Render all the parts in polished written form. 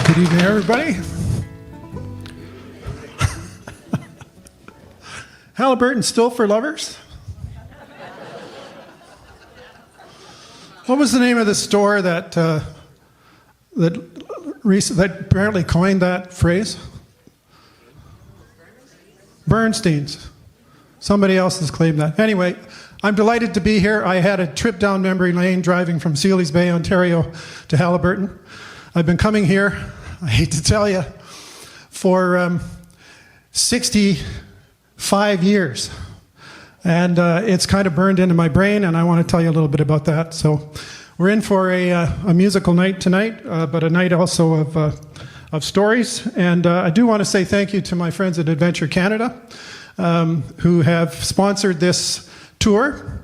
Good evening, everybody. Halliburton still for lovers? What was the name of the store that apparently coined that phrase? Bernstein's. Somebody else has claimed that. Anyway, I'm delighted to be here. I had a trip down memory lane driving from Sealy's Bay, Ontario to Halliburton. I've been coming here, I hate to tell you, for 65 years. And it's kind of burned into my brain, and I want to tell you a little bit about that. So we're in for a musical night tonight, but a night also of stories. And I do want to say thank you to my friends at Adventure Canada, who have sponsored this tour.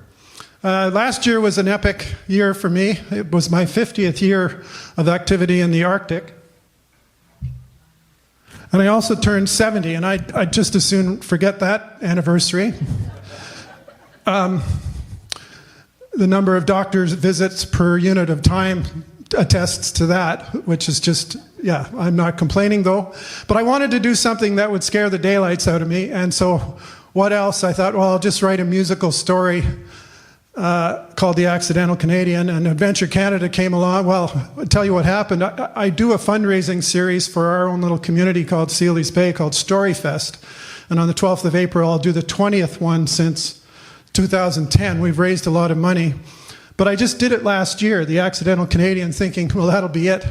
Last year was an epic year for me. It was my 50th year of activity in the Arctic. And I also turned 70, and I'd just as soon forget that anniversary. The number of doctor's visits per unit of time attests to that, which is just, yeah, I'm not complaining though. But I wanted to do something that would scare the daylights out of me, and so what else? I thought, well, I'll just write a musical story called The Accidental Canadian, and Adventure Canada came along. Well, I'll tell you what happened. I do a fundraising series for our own little community called Sealy's Bay called Storyfest, and on the 12th of April I'll do the 20th one since 2010. We've raised a lot of money, but I just did it last year, The Accidental Canadian, thinking, well, that'll be it,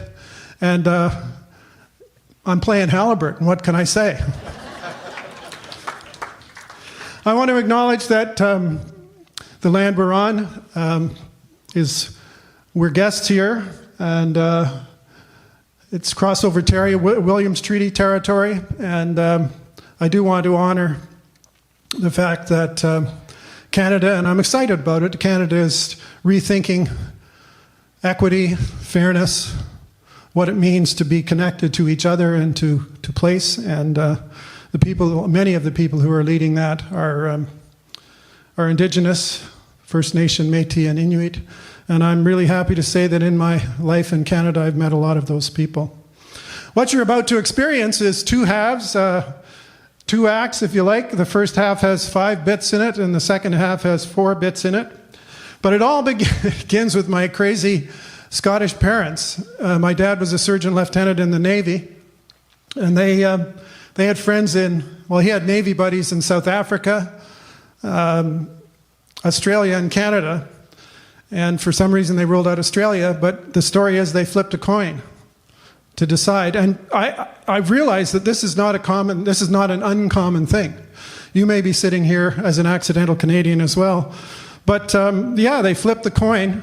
and I'm playing Halliburton. What can I say? I want to acknowledge that the land we're on we're guests here, and it's crossover territory, Williams Treaty territory, and I do want to honor the fact that Canada, and I'm excited about it, Canada is rethinking equity, fairness, what it means to be connected to each other and to place, and many of the people who are leading that are Indigenous, First Nation, Métis, and Inuit. And I'm really happy to say that in my life in Canada, I've met a lot of those people. What you're about to experience is two halves, two acts, if you like. The first half has 5 bits in it, and the second half has 4 bits in it. But it all begins with my crazy Scottish parents. My dad was a surgeon lieutenant in the Navy, and they had friends he had Navy buddies in South Africa, Australia and Canada, and for some reason they ruled out Australia, but the story is they flipped a coin to decide, and I realized that this is not an uncommon thing. You may be sitting here as an accidental Canadian as well, but they flipped the coin,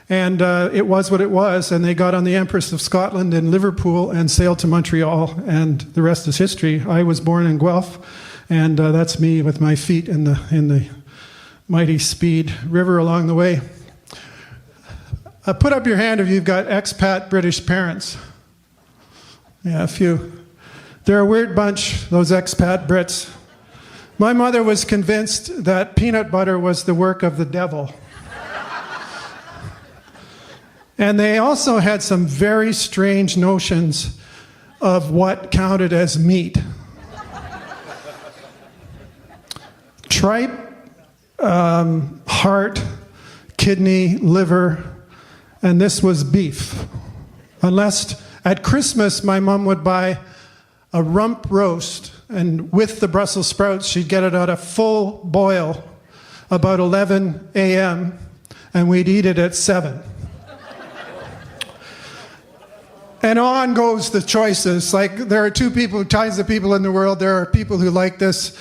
and it was what it was, and they got on the Empress of Scotland in Liverpool and sailed to Montreal, and the rest is history. I was born in Guelph, and that's me with my feet in the mighty Speed River along the way. Put up your hand if you've got expat British parents. Yeah, a few. They're a weird bunch, those expat Brits. My mother was convinced that peanut butter was the work of the devil. And they also had some very strange notions of what counted as meat. Tripe, heart, kidney, liver, and this was beef. Unless at Christmas my mom would buy a rump roast, and with the Brussels sprouts she'd get it at a full boil about 11 a.m. and we'd eat it at 7. And on goes the choices. Like, there are kinds of people in the world. There are people who like this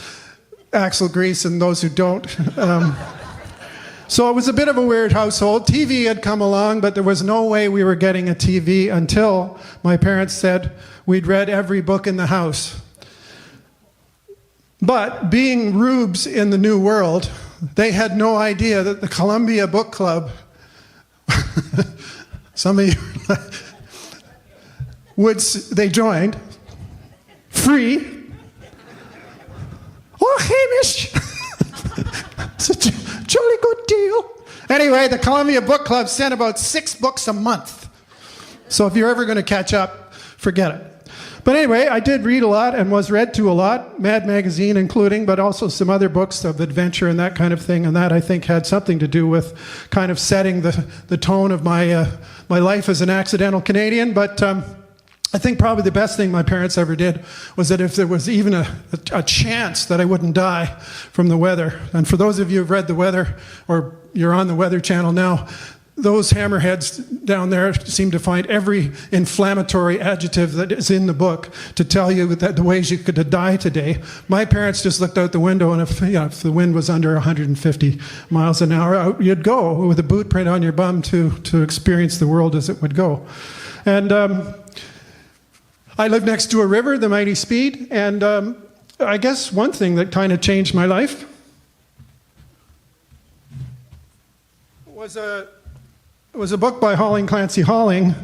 axle grease and those who don't. So it was a bit of a weird household. TV had come along, but there was no way we were getting a TV until my parents said we'd read every book in the house. But being rubes in the New World, they had no idea that the Columbia Book Club, some of you, they joined, free. Oh, Hamish! Such a jolly good deal. Anyway, the Columbia Book Club sent about 6 books a month. So if you're ever going to catch up, forget it. But anyway, I did read a lot and was read to a lot, Mad Magazine including, but also some other books of adventure and that kind of thing, and that I think had something to do with kind of setting the tone of my life as an accidental Canadian. But I think probably the best thing my parents ever did was that if there was even a chance that I wouldn't die from the weather, and for those of you who've read the weather, or you're on the Weather Channel now, those hammerheads down there seem to find every inflammatory adjective that is in the book to tell you that the ways you could die today. My parents just looked out the window, and if the wind was under 150 miles an hour, you'd go with a boot print on your bum to experience the world as it would go. And I live next to a river, the Mighty Speed, and I guess one thing that kind of changed my life was a book by Clancy Halling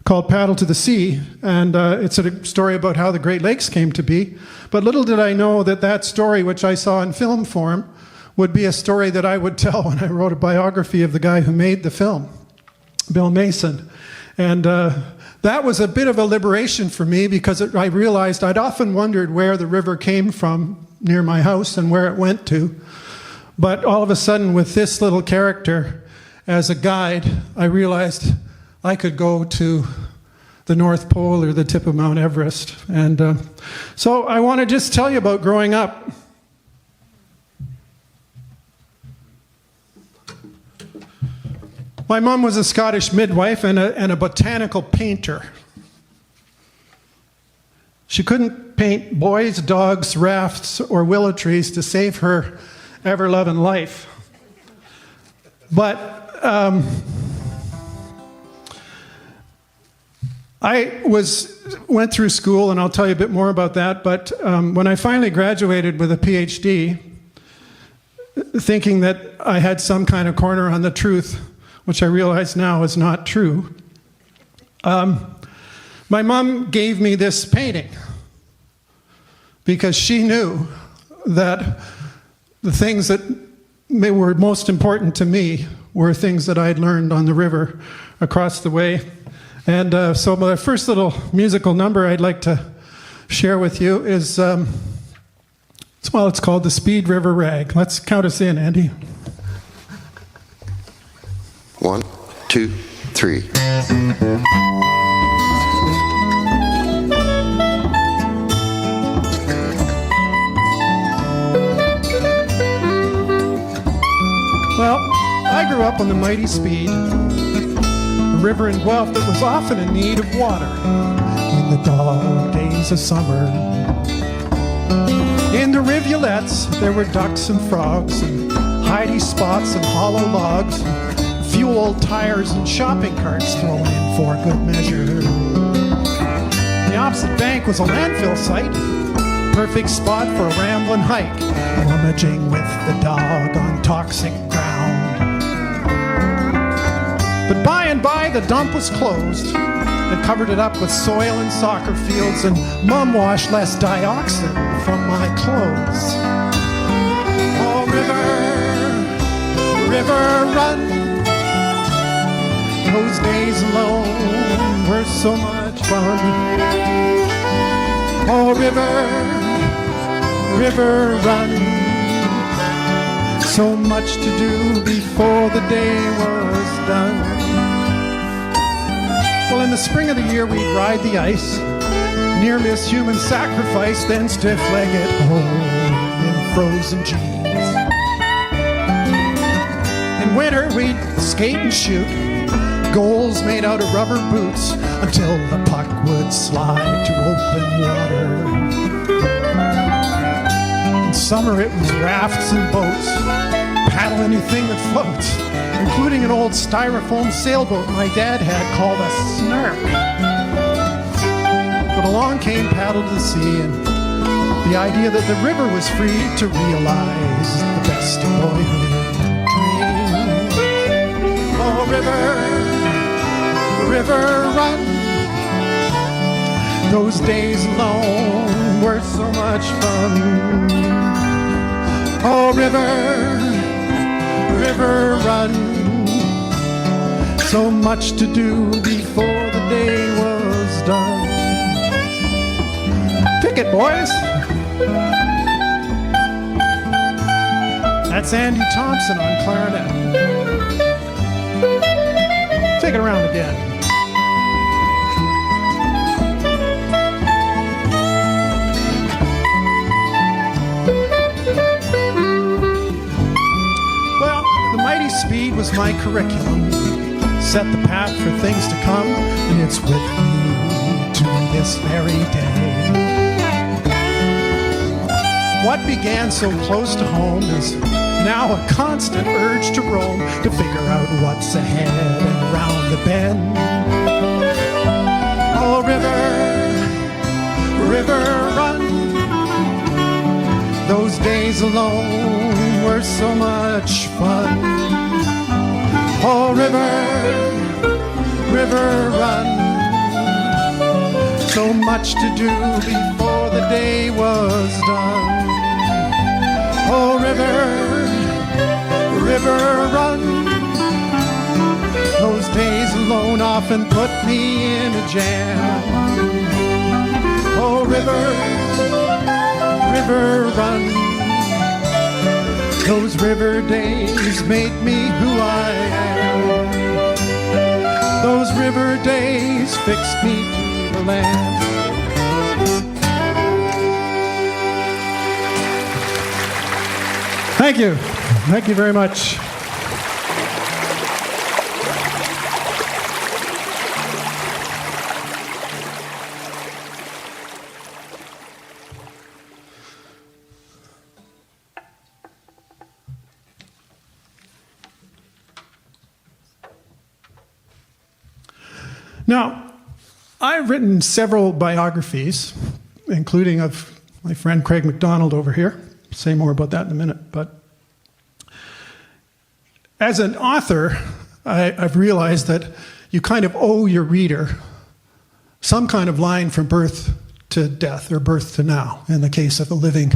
called Paddle to the Sea, and it's a story about how the Great Lakes came to be. But little did I know that that story, which I saw in film form, would be a story that I would tell when I wrote a biography of the guy who made the film, Bill Mason. And that was a bit of a liberation for me, because I realized I'd often wondered where the river came from near my house and where it went to. But all of a sudden, with this little character as a guide, I realized I could go to the North Pole or the tip of Mount Everest. And so I want to just tell you about growing up. My mom was a Scottish midwife and a botanical painter. She couldn't paint boys, dogs, rafts, or willow trees to save her ever-loving life. But I went through school, and I'll tell you a bit more about that, but when I finally graduated with a PhD, thinking that I had some kind of corner on the truth, which I realize now is not true, my mom gave me this painting because she knew that the things that were most important to me were things that I had learned on the river across the way. And so my first little musical number I'd like to share with you is, it's called The Speed River Rag. Let's count us in, Andy. 1, 2, 3. Well, I grew up on the Mighty Speed, a river in Guelph that was often in need of water in the dog days of summer. In the rivulets there were ducks and frogs and hidey spots and hollow logs, a few old tires and shopping carts thrown in for good measure. The opposite bank was a landfill site, perfect spot for a rambling hike, rummaging with the dog on toxic ground. But by and by the dump was closed. They covered it up with soil and soccer fields, and Mum washed less dioxin from my clothes. Oh, river, run. Those days alone were so much fun. Oh, river, run. So much to do before the day was done. Well, in the spring of the year, we'd ride the ice, near miss human sacrifice, then stiff-leg it home in frozen jeans. In winter, we'd skate and shoot, goals made out of rubber boots, until the puck would slide to open water. In summer, it was rafts and boats, paddle anything that floats, including an old styrofoam sailboat my dad had called a snark. But along came Paddle to the Sea, and the idea that the river was free to realize the best of boyhood dreams. Oh, river, run. Those days alone were so much fun. Oh, river, run. So much to do before the day was done. it, boys. That's Andy Thompson on clarinet. Take it around again. Well, the mighty speed was my curriculum. Set the path for things to come, and it's with me to this very day. What began so close to home is now a constant urge to roam, to figure out what's ahead and around the bend. Oh, river, river, run. Those days alone were so much fun. Oh, river, river, run. So much to do before the day was done. Oh, river, river, run. Those days alone often put me in a jam. Oh, river, river, run. Those river days made me who I am. Those river days fixed me to the land. Thank you. Thank you very much. Now, I've written several biographies, including of my friend Craig MacDonald over here. Say more about that in a minute. But as an author, I've realized that you kind of owe your reader some kind of line from birth to death, or birth to now, in the case of a living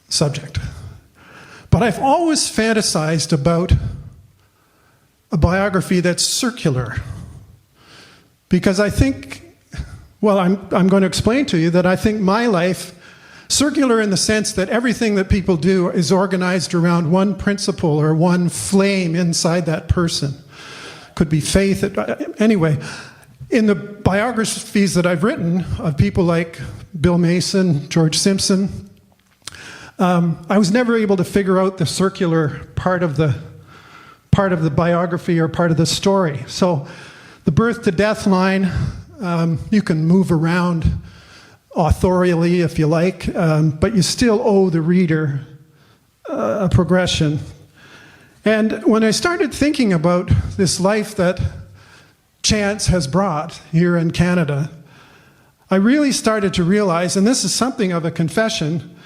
subject. But I've always fantasized about a biography that's circular. Because I think, well, I'm going to explain to you that I think my life, circular in the sense that everything that people do is organized around one principle or one flame inside that person. Could be faith. Anyway, in the biographies that I've written of people like Bill Mason, George Simpson, I was never able to figure out the circular part of the biography or part of the story. So the birth to death line, you can move around authorially if you like, but you still owe the reader a progression. And when I started thinking about this life that chance has brought here in Canada, I really started to realize, and this is something of a confession,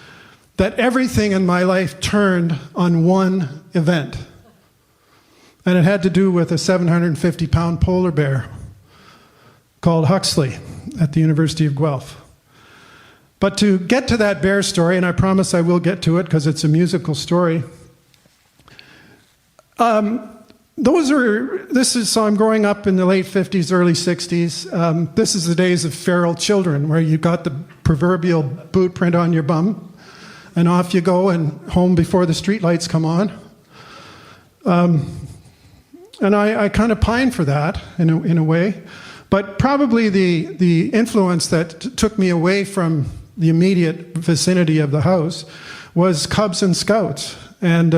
that everything in my life turned on one event. And it had to do with a 750-pound polar bear called Huxley at the University of Guelph. But to get to that bear story, and I promise I will get to it because it's a musical story, so I'm growing up in the late 50s, early 60s. This is the days of feral children, where you got the proverbial boot print on your bum, and off you go and home before the streetlights come on. And I kind of pine for that in a way. But probably the influence that took me away from the immediate vicinity of the house was Cubs and Scouts. And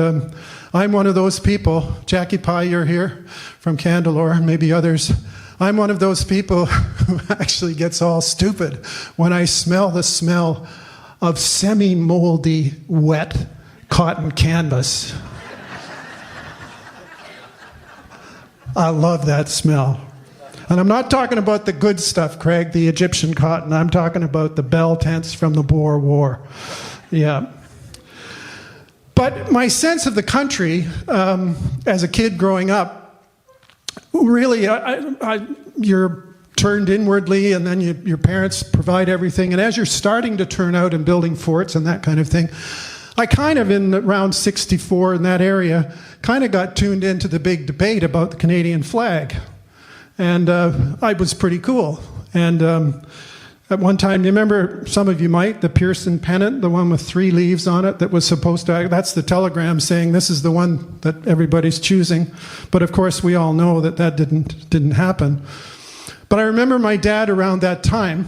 I'm one of those people. Jackie Pye, you're here from Candelore, maybe others. I'm one of those people who actually gets all stupid when I smell the smell of semi-moldy, wet cotton canvas. I love that smell. And I'm not talking about the good stuff, Craig, the Egyptian cotton. I'm talking about the bell tents from the Boer War. Yeah. But my sense of the country, as a kid growing up, really, you're turned inwardly, and then your parents provide everything. And as you're starting to turn out and building forts and that kind of thing, I kind of, in around 64 in that area, kind of got tuned into the big debate about the Canadian flag. And I was pretty cool. And At one time, you remember, some of you might, the Pearson pennant, the one with 3 leaves on it that was supposed to, that's the telegram saying this is the one that everybody's choosing. But of course, we all know that that didn't happen. But I remember my dad around that time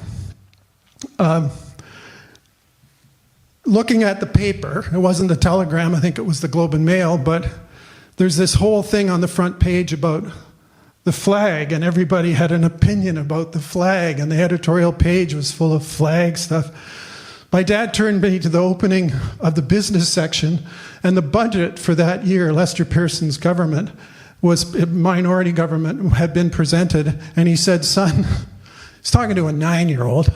looking at the paper. It wasn't the Telegram, I think it was the Globe and Mail, but there's this whole thing on the front page about the flag, and everybody had an opinion about the flag, and the editorial page was full of flag stuff. My dad turned me to the opening of the business section, and the budget for that year, Lester Pearson's government, was a minority government, had been presented, and he said, son, he's talking to a 9-year-old,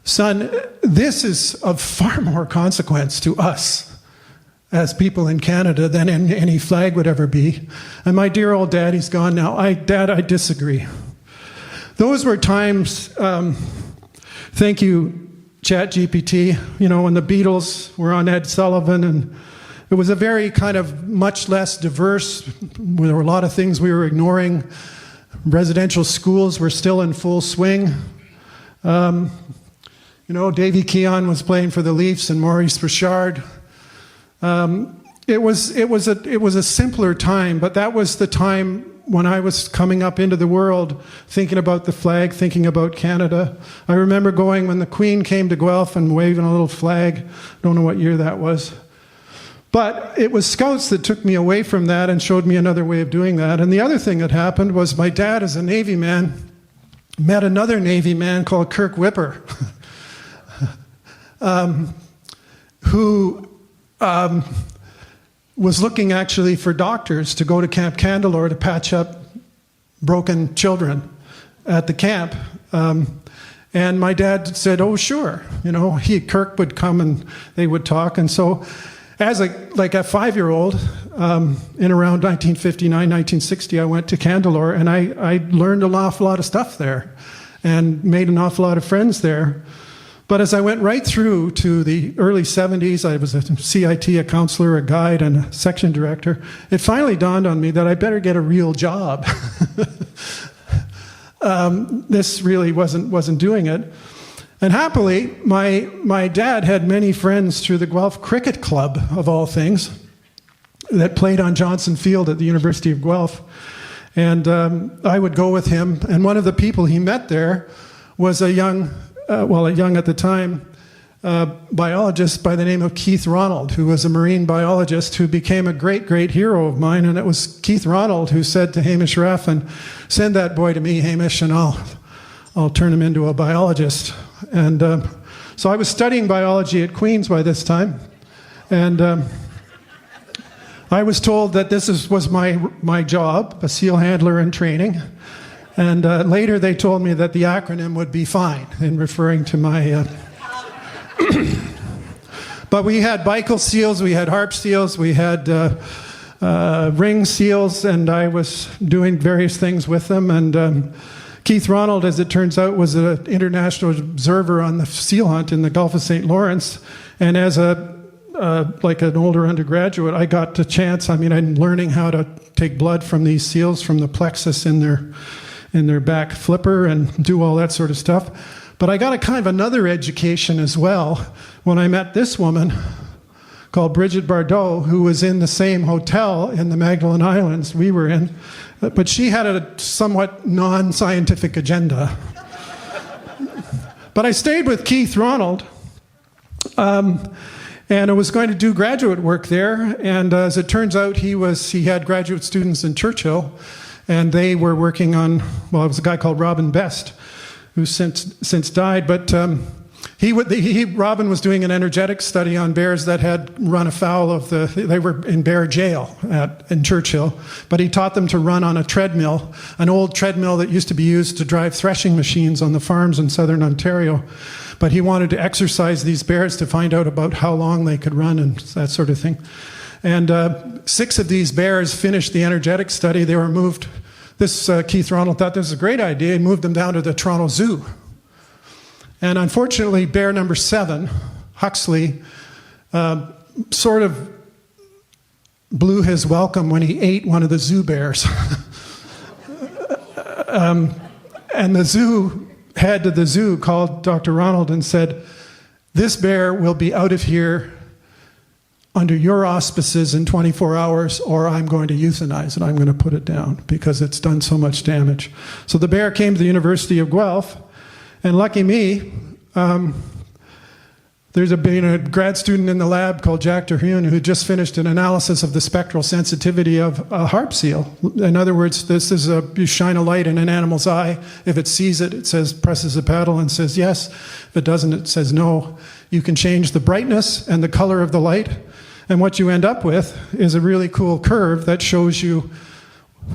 son, this is of far more consequence to us as people in Canada than any flag would ever be. And my dear old dad, he's gone now. Dad, I disagree. Those were times, thank you, ChatGPT, when the Beatles were on Ed Sullivan, and it was a very kind of much less diverse, there were a lot of things we were ignoring. Residential schools were still in full swing. Davy Keon was playing for the Leafs and Maurice Richard. It was a simpler time, but that was the time when I was coming up into the world, thinking about the flag, thinking about Canada. I remember going when the Queen came to Guelph and waving a little flag. Don't know what year that was. But it was Scouts that took me away from that and showed me another way of doing that. And the other thing that happened was my dad, as a Navy man, met another Navy man called Kirk Whipper, who was looking actually for doctors to go to Camp Candelore to patch up broken children at the camp. And my dad said, oh, sure. Kirk would come and they would talk. And so as a 5-year-old, in around 1959, 1960, I went to Candelore, and I learned an awful lot of stuff there and made an awful lot of friends there. But as I went right through to the early 70s, I was a CIT, a counselor, a guide, and a section director. It finally dawned on me that I better get a real job. This really wasn't doing it. And happily, my dad had many friends through the Guelph Cricket Club, of all things, that played on Johnson Field at the University of Guelph. And I would go with him. And one of the people he met there was a young at the time, biologist by the name of Keith Ronald, who was a marine biologist who became a great, great hero of mine. And it was Keith Ronald who said to Hamish Raffan, send that boy to me, Hamish, and I'll turn him into a biologist. And so I was studying biology at Queen's by this time. And I was told that this was my job, a SEAL handler in training. And later they told me that the acronym would be fine in referring to my... But we had Bicol SEALs, we had HARP SEALs, we had ring SEALs, and I was doing various things with them. And Keith Ronald, as it turns out, was an international observer on the SEAL hunt in the Gulf of St. Lawrence. And as like an older undergraduate, I got the chance, I'm learning how to take blood from these SEALs, from the plexus in their back flipper, and do all that sort of stuff. But I got a kind of another education as well when I met this woman called Bridget Bardot, who was in the same hotel in the Magdalen Islands we were in, but she had a somewhat non-scientific agenda. But I stayed with Keith Ronald, and I was going to do graduate work there, and as it turns out, he had graduate students in Churchill, and they were working on, well, it was a guy called Robin Best, who's since died, but Robin was doing an energetic study on bears that had run afoul of they were in bear jail in Churchill, but he taught them to run on a treadmill, an old treadmill that used to be used to drive threshing machines on the farms in southern Ontario. But he wanted to exercise these bears to find out about how long they could run and that sort of thing. And 6 of these bears finished the energetic study. They were moved. Keith Ronald thought this was a great idea and moved them down to the Toronto Zoo. And unfortunately, bear number 7, Huxley, sort of blew his welcome when he ate one of the zoo bears. And the zoo head of the zoo called Dr. Ronald and said, "This bear will be out of here under your auspices in 24 hours, or I'm going to euthanize it. I'm going to put it down because it's done so much damage." So the bear came to the University of Guelph, and lucky me, there's been a grad student in the lab called Jack Terhune who just finished an analysis of the spectral sensitivity of a harp seal. In other words, you shine a light in an animal's eye. If it sees it, it says, presses the paddle and says yes. If it doesn't, it says no. You can change the brightness and the color of the light. And what you end up with is a really cool curve that shows you,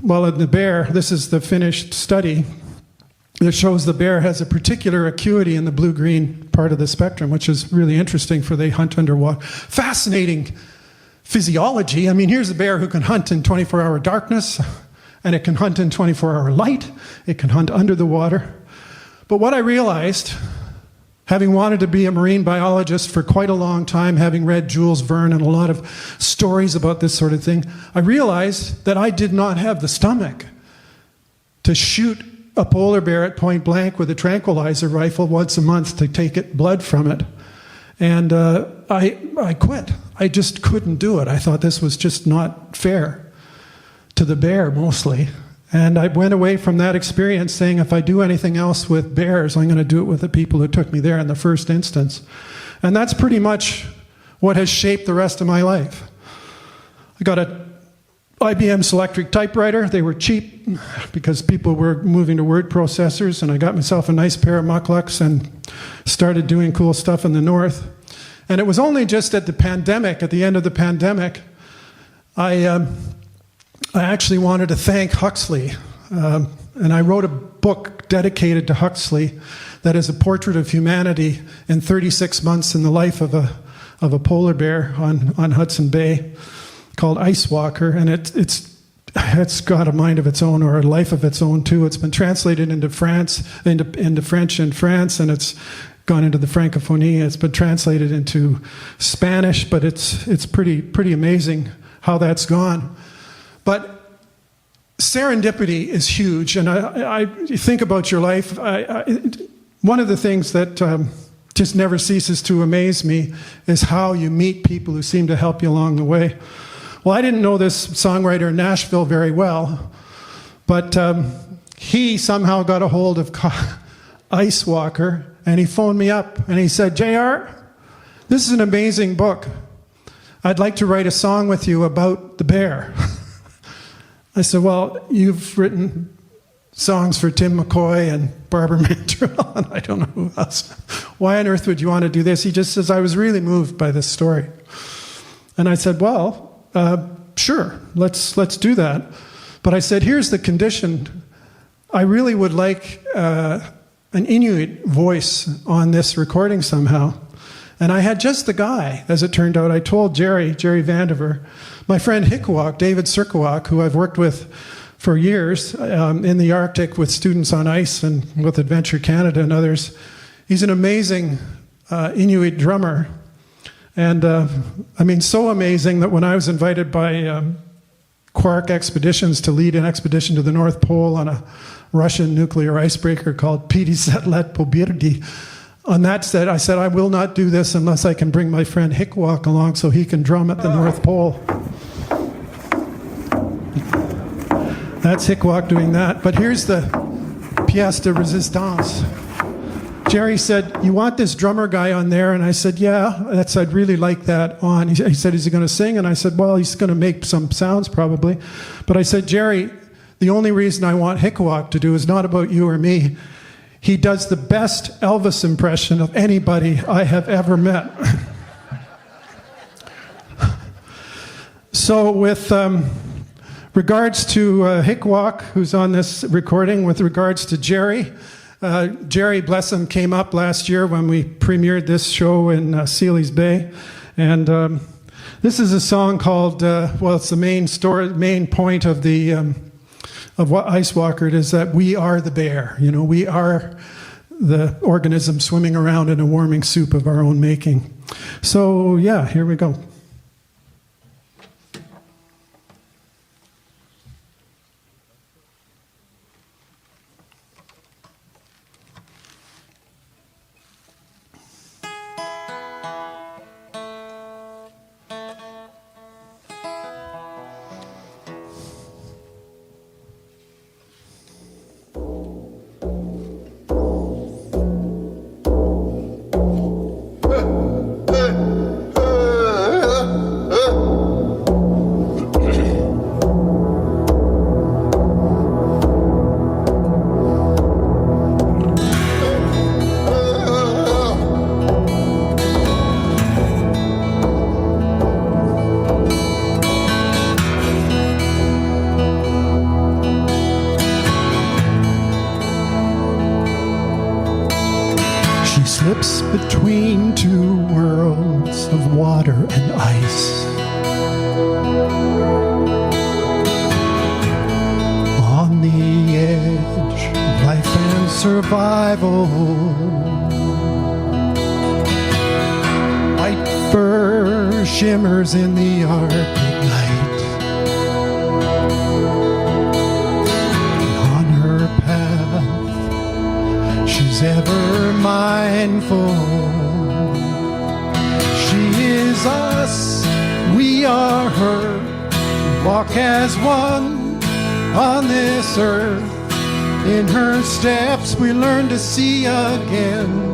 well, in the bear, this is the finished study, it shows the bear has a particular acuity in the blue-green part of the spectrum, which is really interesting for they hunt underwater. Fascinating physiology. I mean, here's a bear who can hunt in 24-hour darkness, and it can hunt in 24-hour light. It can hunt under the water. But what I realized, having wanted to be a marine biologist for quite a long time, having read Jules Verne and a lot of stories about this sort of thing, I realized that I did not have the stomach to shoot a polar bear at point blank with a tranquilizer rifle once a month to take blood from it. And I quit. I just couldn't do it. I thought this was just not fair to the bear mostly. And I went away from that experience saying, if I do anything else with bears, I'm going to do it with the people who took me there in the first instance. And that's pretty much what has shaped the rest of my life. I got a IBM Selectric typewriter. They were cheap because people were moving to word processors, and I got myself a nice pair of mucklucks and started doing cool stuff in the north. And it was only just at the end of the pandemic, I actually wanted to thank Huxley. And I wrote a book dedicated to Huxley that is a portrait of humanity in 36 months in the life of a polar bear on Hudson Bay, called Ice Walker, and it's got a mind of its own, or a life of its own too. It's been translated into into French in France, and it's gone into the Francophonie. It's been translated into Spanish, but it's pretty amazing how that's gone. But serendipity is huge, and you think about your life. One of the things that just never ceases to amaze me is how you meet people who seem to help you along the way. Well, I didn't know this songwriter in Nashville very well, but he somehow got a hold of Ice Walker, and he phoned me up, and he said, "JR, this is an amazing book. I'd like to write a song with you about the bear." I said, "Well, you've written songs for Tim McCoy and Barbara Mandrell, and I don't know who else. Why on earth would you want to do this?" He just says, "I was really moved by this story." And I said, "Well, sure, let's do that." But I said, "Here's the condition. I really would like an Inuit voice on this recording somehow." And I had just the guy, as it turned out. I told Jerry Vandiver, my friend Hikuak, David Sirkawak, who I've worked with for years in the Arctic with students on ice and with Adventure Canada and others. He's an amazing Inuit drummer. And I mean, so amazing that when I was invited by Quark Expeditions to lead an expedition to the North Pole on a Russian nuclear icebreaker called 50 Let Pobirdi, on that set, I said, "I will not do this unless I can bring my friend Hikuak along so he can drum at the North Pole." That's Hikuak doing that. But here's the pièce de résistance. Jerry said, "You want this drummer guy on there?" And I said, "Yeah, I'd really like that on." He said, "Is he going to sing?" And I said, "Well, he's going to make some sounds probably." But I said, "Jerry, the only reason I want Hikuak to do is not about you or me. He does the best Elvis impression of anybody I have ever met." So with regards to Hikuak, who's on this recording, with regards to Jerry, Jerry, bless him, came up last year when we premiered this show in Sealy's Bay. And this is a song called, well, it's the main point of of what Ice Walker is, that we are the bear. You know, we are the organism swimming around in a warming soup of our own making. So, yeah, here we go. slips between two worlds of water and ice. On the edge of life and survival, white fur shimmers in the Arctic night. On her path, she's ever mindful. She is us, we are her. Walk as one on this earth. In her steps we learn to see again.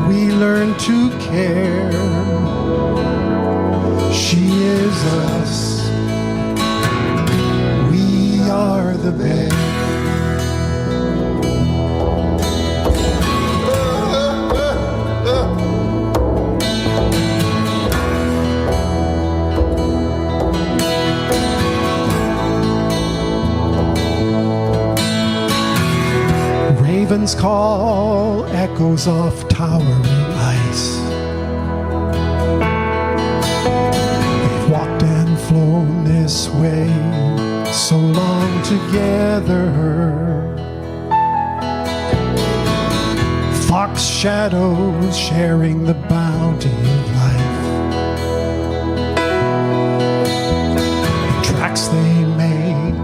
We learn to care. She is us. We are the bear. Ravens call, echoes off towering ice. They've walked and flown this way so long together. Fox shadows sharing the bounty of life. The tracks they make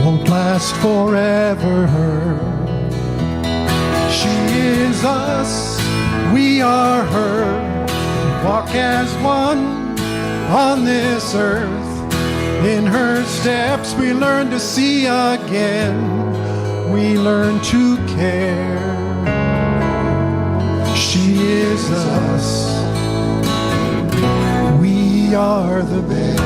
won't last forever. She is us, we are her. Walk as one on this earth. In her steps we learn to see again. We learn to care. She is us. We are the bear.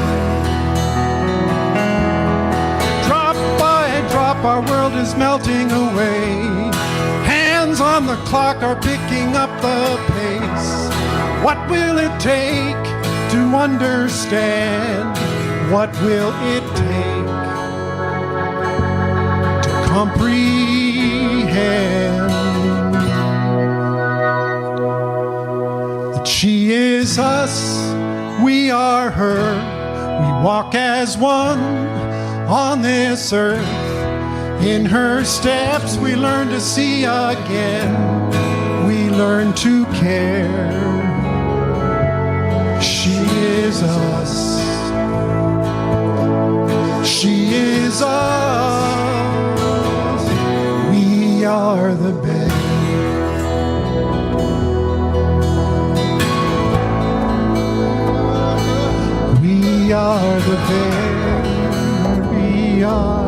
Drop by drop our world is melting away. Hands on the clock are picking up the pace. What will it take to understand? What will it take to comprehend that she is us, we are her. We walk as one on this earth. In her steps we learn to see again. We learn to care. She is us. She is us. We are the bear. We are the bear. We are.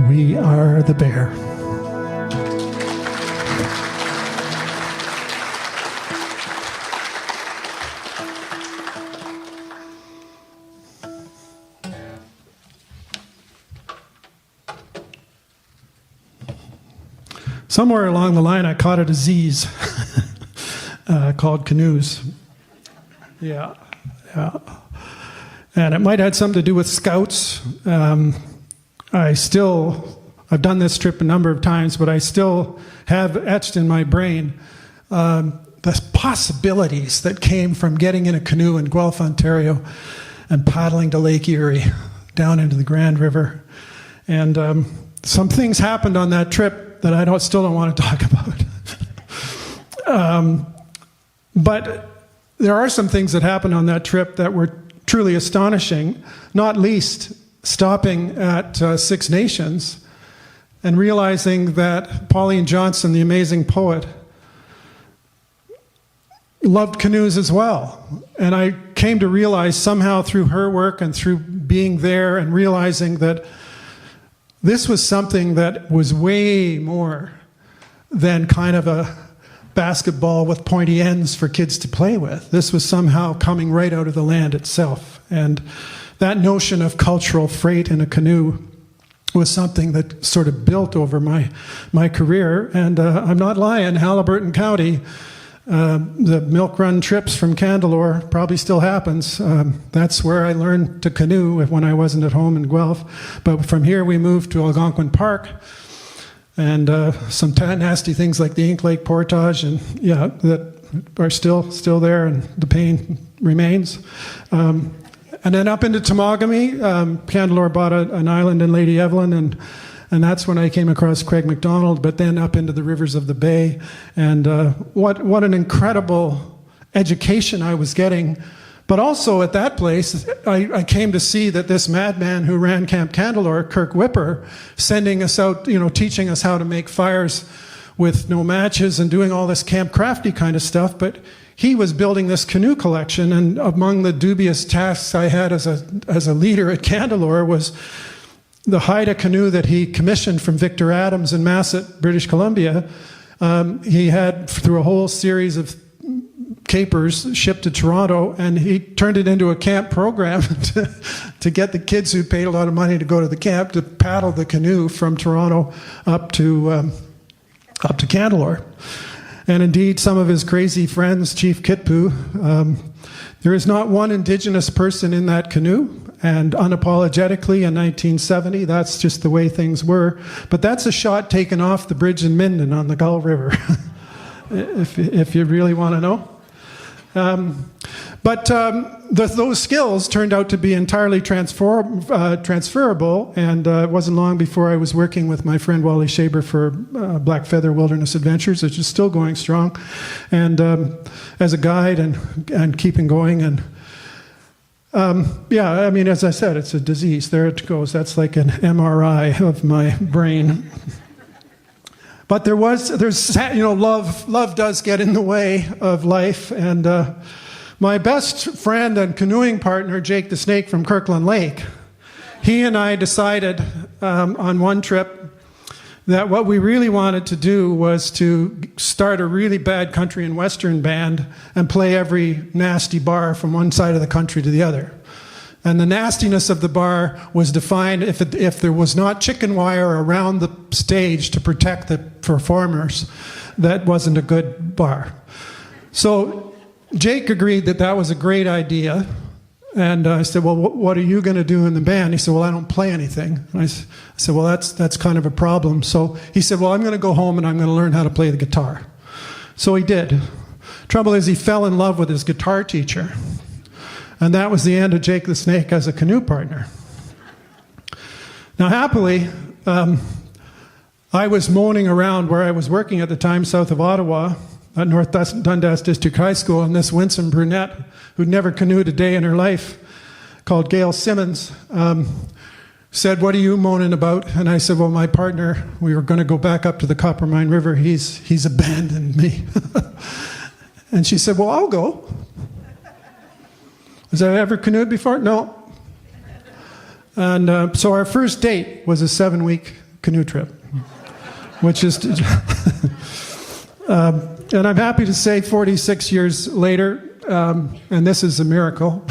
We are the bear. Somewhere along the line, I caught a disease called canoes. Yeah. And it might have had something to do with scouts. I've done this trip a number of times, but I still have etched in my brain the possibilities that came from getting in a canoe in Guelph, Ontario, and paddling to Lake Erie, down into the Grand River. And some things happened on that trip that I still don't want to talk about. But there are some things that happened on that trip that were truly astonishing, not least stopping at Six Nations and realizing that Pauline Johnson, the amazing poet, loved canoes as well. And I came to realize somehow through her work and through being there and realizing that this was something that was way more than kind of a basketball with pointy ends for kids to play with. This was somehow coming right out of the land itself. And that notion of cultural freight in a canoe was something that sort of built over my career. And I'm not lying, Haliburton County, the milk run trips from Candelore probably still happens. That's where I learned to canoe when I wasn't at home in Guelph. But from here we moved to Algonquin Park, and some nasty things like the Ink Lake Portage, and yeah, that are still there, and the pain remains. And then up into Temagami, Candelore bought an island in Lady Evelyn, and that's when I came across Craig MacDonald, but then up into the rivers of the Bay. And what an incredible education I was getting. But also at that place, I came to see that this madman who ran Camp Candelore, Kirk Whipper, sending us out, teaching us how to make fires with no matches and doing all this Camp Crafty kind of stuff, but he was building this canoe collection, and among the dubious tasks I had as a leader at Candelore was the Haida canoe that he commissioned from Victor Adams in Masset, British Columbia. He had, through a whole series of capers, shipped to Toronto, and he turned it into a camp program to get the kids who paid a lot of money to go to the camp to paddle the canoe from Toronto up to Candelore. And indeed, some of his crazy friends, Chief Kitpoo, there is not one Indigenous person in that canoe, and unapologetically in 1970, that's just the way things were. But that's a shot taken off the bridge in Minden on the Gull River, if you really want to know. But those skills turned out to be entirely transferable, and it wasn't long before I was working with my friend Wally Shaber for Black Feather Wilderness Adventures, which is still going strong, and as a guide and keeping going. And yeah, I mean, as I said, it's a disease. There it goes. That's like an MRI of my brain. But there's love does get in the way of life, and my best friend and canoeing partner, Jake the Snake from Kirkland Lake, he and I decided on one trip that what we really wanted to do was to start a really bad country and western band and play every nasty bar from one side of the country to the other. And the nastiness of the bar was defined if there was not chicken wire around the stage to protect the performers, that wasn't a good bar. So Jake agreed that was a great idea. And I said, well, what are you going to do in the band? He said, well, I don't play anything. And I said, well, that's kind of a problem. So he said, well, I'm going to go home and I'm going to learn how to play the guitar. So he did. Trouble is, he fell in love with his guitar teacher. And that was the end of Jake the Snake as a canoe partner. Now, happily, I was moaning around where I was working at the time, south of Ottawa, at North Dundas District High School, and this winsome brunette who'd never canoed a day in her life, called Gail Simmons, said, what are you moaning about? And I said, well, my partner, we were going to go back up to the Coppermine River. He's abandoned me. And she said, well, I'll go. Has I ever canoed before? No. And so our first date was a 7-week canoe trip, which is... and I'm happy to say 46 years later, and this is a miracle,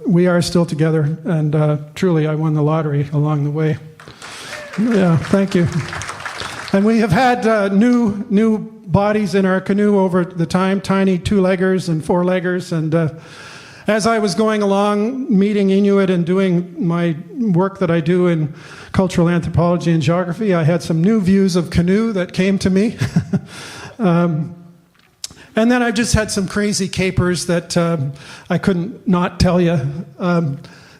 we are still together, and truly I won the lottery along the way. Yeah, thank you. And we have had new bodies in our canoe over the time, tiny 2-leggers and 4-leggers, and as I was going along, meeting Inuit and doing my work that I do in cultural anthropology and geography, I had some new views of canoe that came to me. And then I just had some crazy capers that I couldn't not tell you.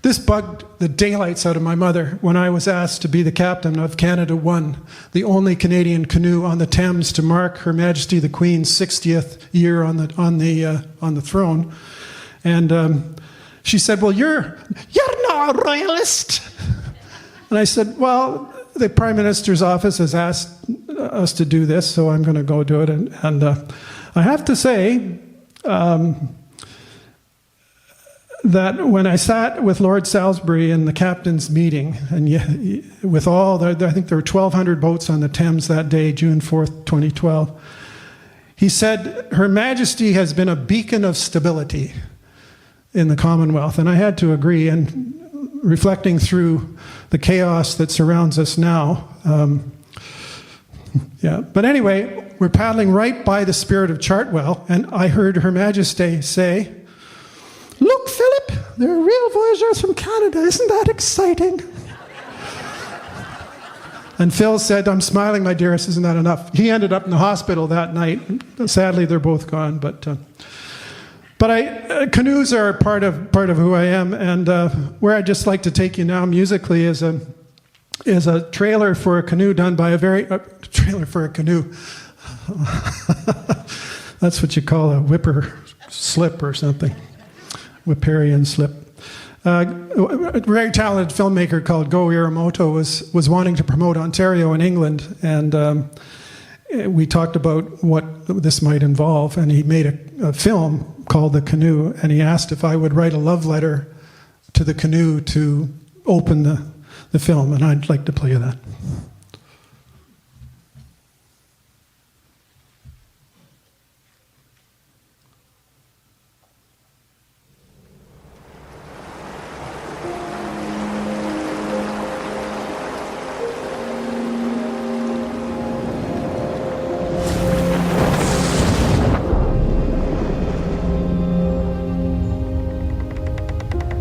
This bugged the daylights out of my mother when I was asked to be the captain of Canada I, the only Canadian canoe on the Thames to mark Her Majesty the Queen's 60th year on the throne. And she said, well, you're not a royalist. And I said, well, the Prime Minister's office has asked us to do this, so I'm going to go do it. And I have to say that when I sat with Lord Salisbury in the captain's meeting, and with all, I think there were 1,200 boats on the Thames that day, June 4th, 2012, he said, Her Majesty has been a beacon of stability in the Commonwealth. And I had to agree, and reflecting through the chaos that surrounds us now. But anyway, we're paddling right by the Spirit of Chartwell, and I heard Her Majesty say, Look, Philip, there are real voyageurs from Canada. Isn't that exciting? And Phil said, I'm smiling, my dearest, isn't that enough? He ended up in the hospital that night. Sadly, they're both gone. But canoes are part of who I am. And where I'd just like to take you now musically is a trailer for a canoe done by trailer for a canoe. That's what you call a whipper slip or something. Whipperian slip. A very talented filmmaker called Go Iramoto was wanting to promote Ontario in England, and we talked about what this might involve, and he made a film called The Canoe, and he asked if I would write a love letter to the canoe to open the film, and I'd like to play you that.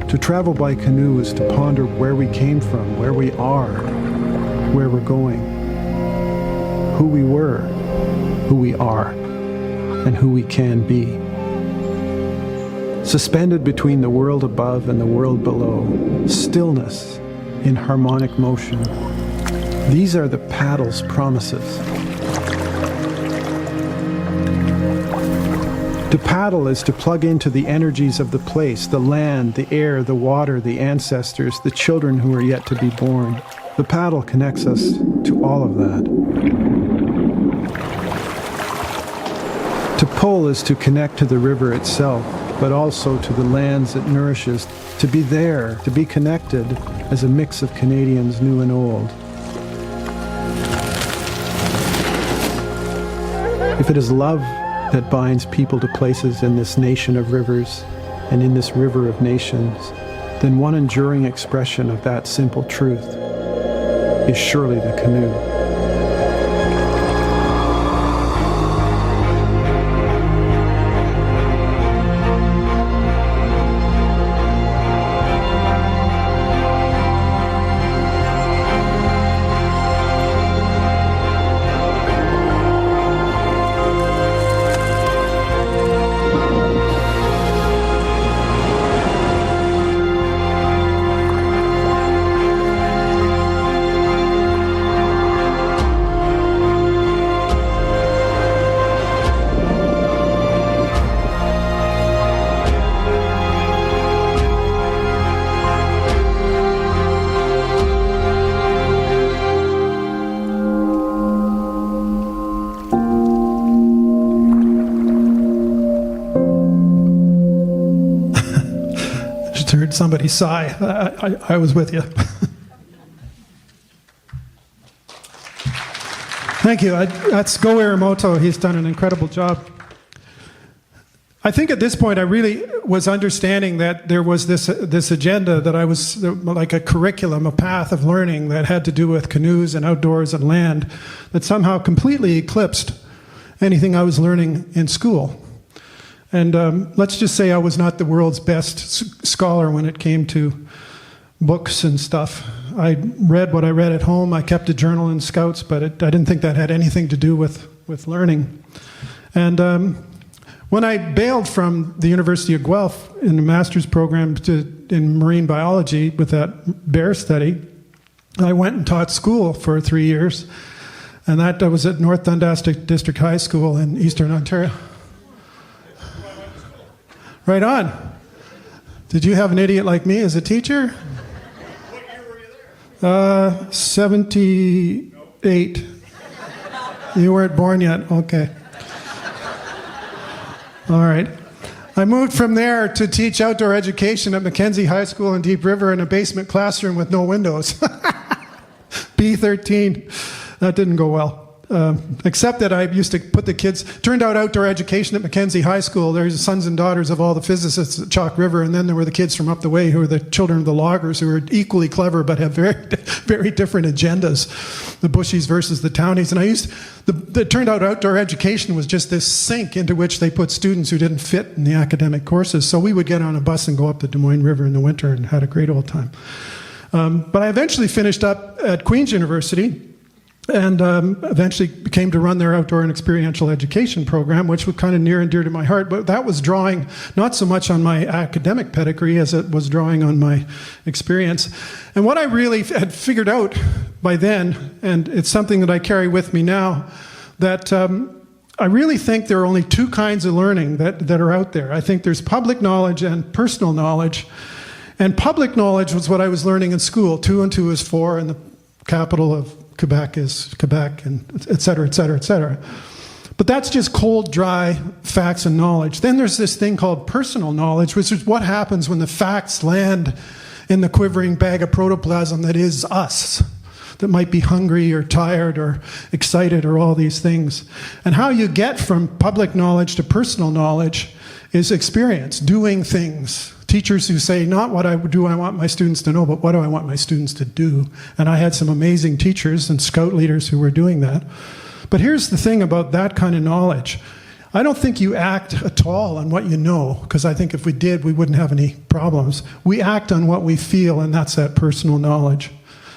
To travel by canoe is to ponder where we came from, where we are, where we're going, who we were, who we are, and who we can be. Suspended between the world above and the world below, stillness in harmonic motion. These are the paddle's promises. To paddle is to plug into the energies of the place, the land, the air, the water, the ancestors, the children who are yet to be born. The paddle connects us to all of that. To pull is to connect to the river itself, but also to the lands it nourishes. To be there, to be connected as a mix of Canadians new and old. If it is love that binds people to places in this nation of rivers and in this river of nations, then one enduring expression of that simple truth is surely the canoe. Heard somebody sigh. I was with you. Thank you. That's Go Iramoto. He's done an incredible job. I think at this point I really was understanding that there was this agenda that I was like a curriculum, a path of learning that had to do with canoes and outdoors and land that somehow completely eclipsed anything I was learning in school. And let's just say I was not the world's best scholar when it came to books and stuff. I read what I read at home. I kept a journal in Scouts, but I didn't think that had anything to do with learning. And when I bailed from the University of Guelph in the master's program in marine biology with that bear study, I went and taught school for 3 years. And that was at North Dundas District High School in Eastern Ontario. Right on. Did you have an idiot like me as a teacher? What year were you there? 78. You weren't born yet. Okay. All right. I moved from there to teach outdoor education at Mackenzie High School in Deep River in a basement classroom with no windows. B13. That didn't go well. Except that I used to put the kids, turned out outdoor education at Mackenzie High School. There's sons and daughters of all the physicists at Chalk River, and then there were the kids from up the way who were the children of the loggers, who were equally clever but have very, very different agendas. The bushies versus the townies. And it turned out outdoor education was just this sink into which they put students who didn't fit in the academic courses. So we would get on a bus and go up the Des Moines River in the winter and had a great old time. But I eventually finished up at Queen's University, and eventually came to run their outdoor and experiential education program, which was kind of near and dear to my heart. But that was drawing not so much on my academic pedigree as it was drawing on my experience. And what I really had figured out by then, and it's something that I carry with me now, that I really think there are only two kinds of learning that are out there. I think there's public knowledge and personal knowledge. And public knowledge was what I was learning in school. 2 and 2 is 4, and the capital of Quebec is Quebec, and et cetera, et cetera, et cetera. But that's just cold, dry facts and knowledge. Then there's this thing called personal knowledge, which is what happens when the facts land in the quivering bag of protoplasm that is us, that might be hungry or tired or excited or all these things. And how you get from public knowledge to personal knowledge is experience, doing things. Teachers who say, not what I want my students to know, but what do I want my students to do? And I had some amazing teachers and scout leaders who were doing that. But here's the thing about that kind of knowledge. I don't think you act at all on what you know, because I think if we did, we wouldn't have any problems. We act on what we feel, and that's that personal knowledge.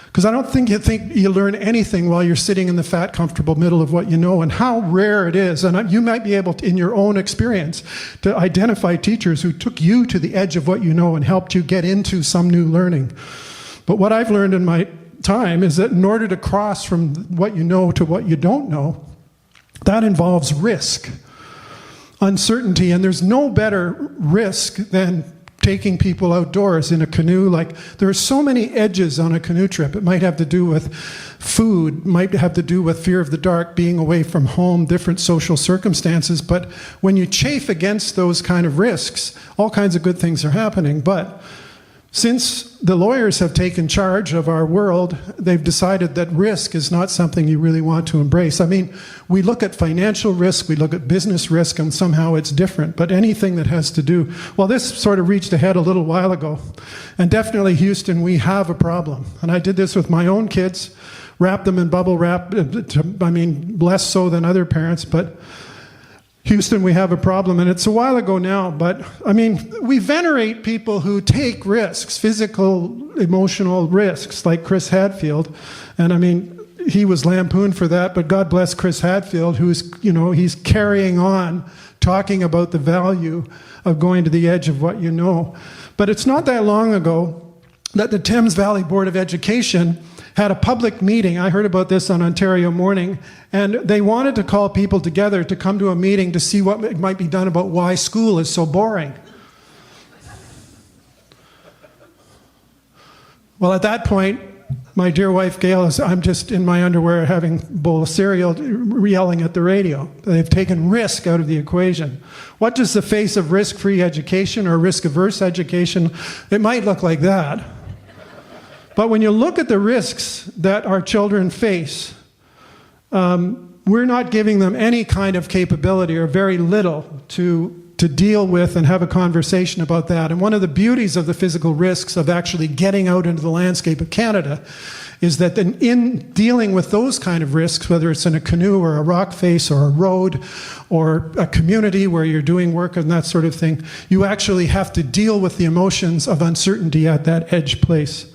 Because I don't think you learn anything while you're sitting in the fat, comfortable middle of what you know, and how rare it is. And you might be able to, in your own experience, to identify teachers who took you to the edge of what you know and helped you get into some new learning. But what I've learned in my time is that in order to cross from what you know to what you don't know, that involves risk, uncertainty, and there's no better risk than taking people outdoors in a canoe. Like, there are so many edges on a canoe trip. It might have to do with food, might have to do with fear of the dark, being away from home, different social circumstances. But when you chafe against those kind of risks, all kinds of good things are happening. But since the lawyers have taken charge of our world, they've decided that risk is not something you really want to embrace. I mean, we look at financial risk, we look at business risk, and somehow it's different. But anything that has to do, well, this sort of reached ahead a little while ago. And definitely, Houston, we have a problem. And I did this with my own kids, wrapped them in bubble wrap, I mean, less so than other parents, but Houston, we have a problem, and it's a while ago now, but I mean, we venerate people who take risks, physical, emotional risks, like Chris Hadfield. And I mean, he was lampooned for that, but God bless Chris Hadfield, who's, he's carrying on, talking about the value of going to the edge of what you know. But it's not that long ago that the Thames Valley Board of Education had a public meeting. I heard about this on Ontario Morning, and they wanted to call people together to come to a meeting to see what might be done about why school is so boring. Well, at that point, my dear wife Gail I'm just in my underwear having a bowl of cereal, yelling at the radio. They've taken risk out of the equation. What does the face of risk-free education or risk-averse education, it might look like that. But when you look at the risks that our children face, we're not giving them any kind of capability, or very little, to deal with and have a conversation about that. And one of the beauties of the physical risks of actually getting out into the landscape of Canada is that in dealing with those kind of risks, whether it's in a canoe or a rock face or a road or a community where you're doing work and that sort of thing, you actually have to deal with the emotions of uncertainty at that edge place.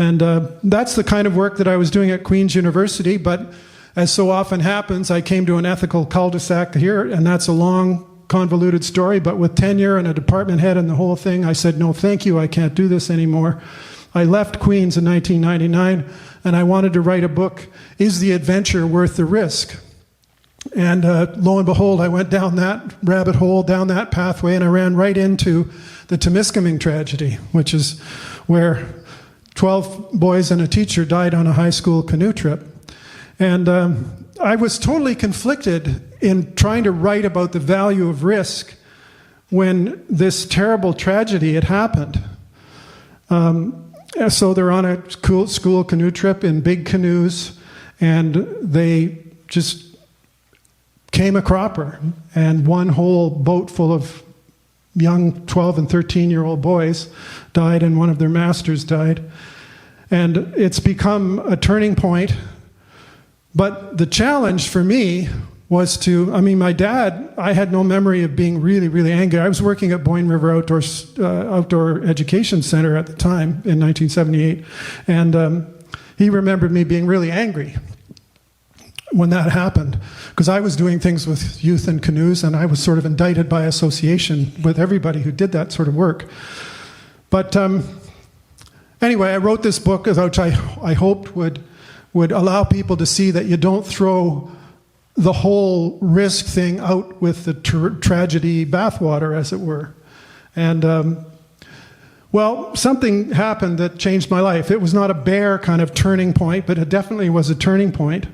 And that's the kind of work that I was doing at Queen's University, but as so often happens, I came to an ethical cul-de-sac here, and that's a long, convoluted story, but with tenure and a department head and the whole thing, I said, no, thank you, I can't do this anymore. I left Queen's in 1999, and I wanted to write a book, Is the Adventure Worth the Risk? And lo and behold, I went down that rabbit hole, down that pathway, and I ran right into the Temiskaming tragedy, which is where 12 boys and a teacher died on a high school canoe trip. And I was totally conflicted in trying to write about the value of risk when this terrible tragedy had happened. So they're on a school canoe trip in big canoes, and they just came a cropper, and one whole boat full of young 12 and 13-year-old boys died, and one of their masters died. And it's become a turning point. But the challenge for me was my dad, I had no memory of being really, really angry. I was working at Boyne River Outdoor Education Center at the time in 1978, and he remembered me being really angry when that happened, because I was doing things with youth and canoes, and I was sort of indicted by association with everybody who did that sort of work. But anyway, I wrote this book, which I hoped would allow people to see that you don't throw the whole risk thing out with the tragedy bathwater, as it were. And well, something happened that changed my life. It was not a bare kind of turning point, but it definitely was a turning point.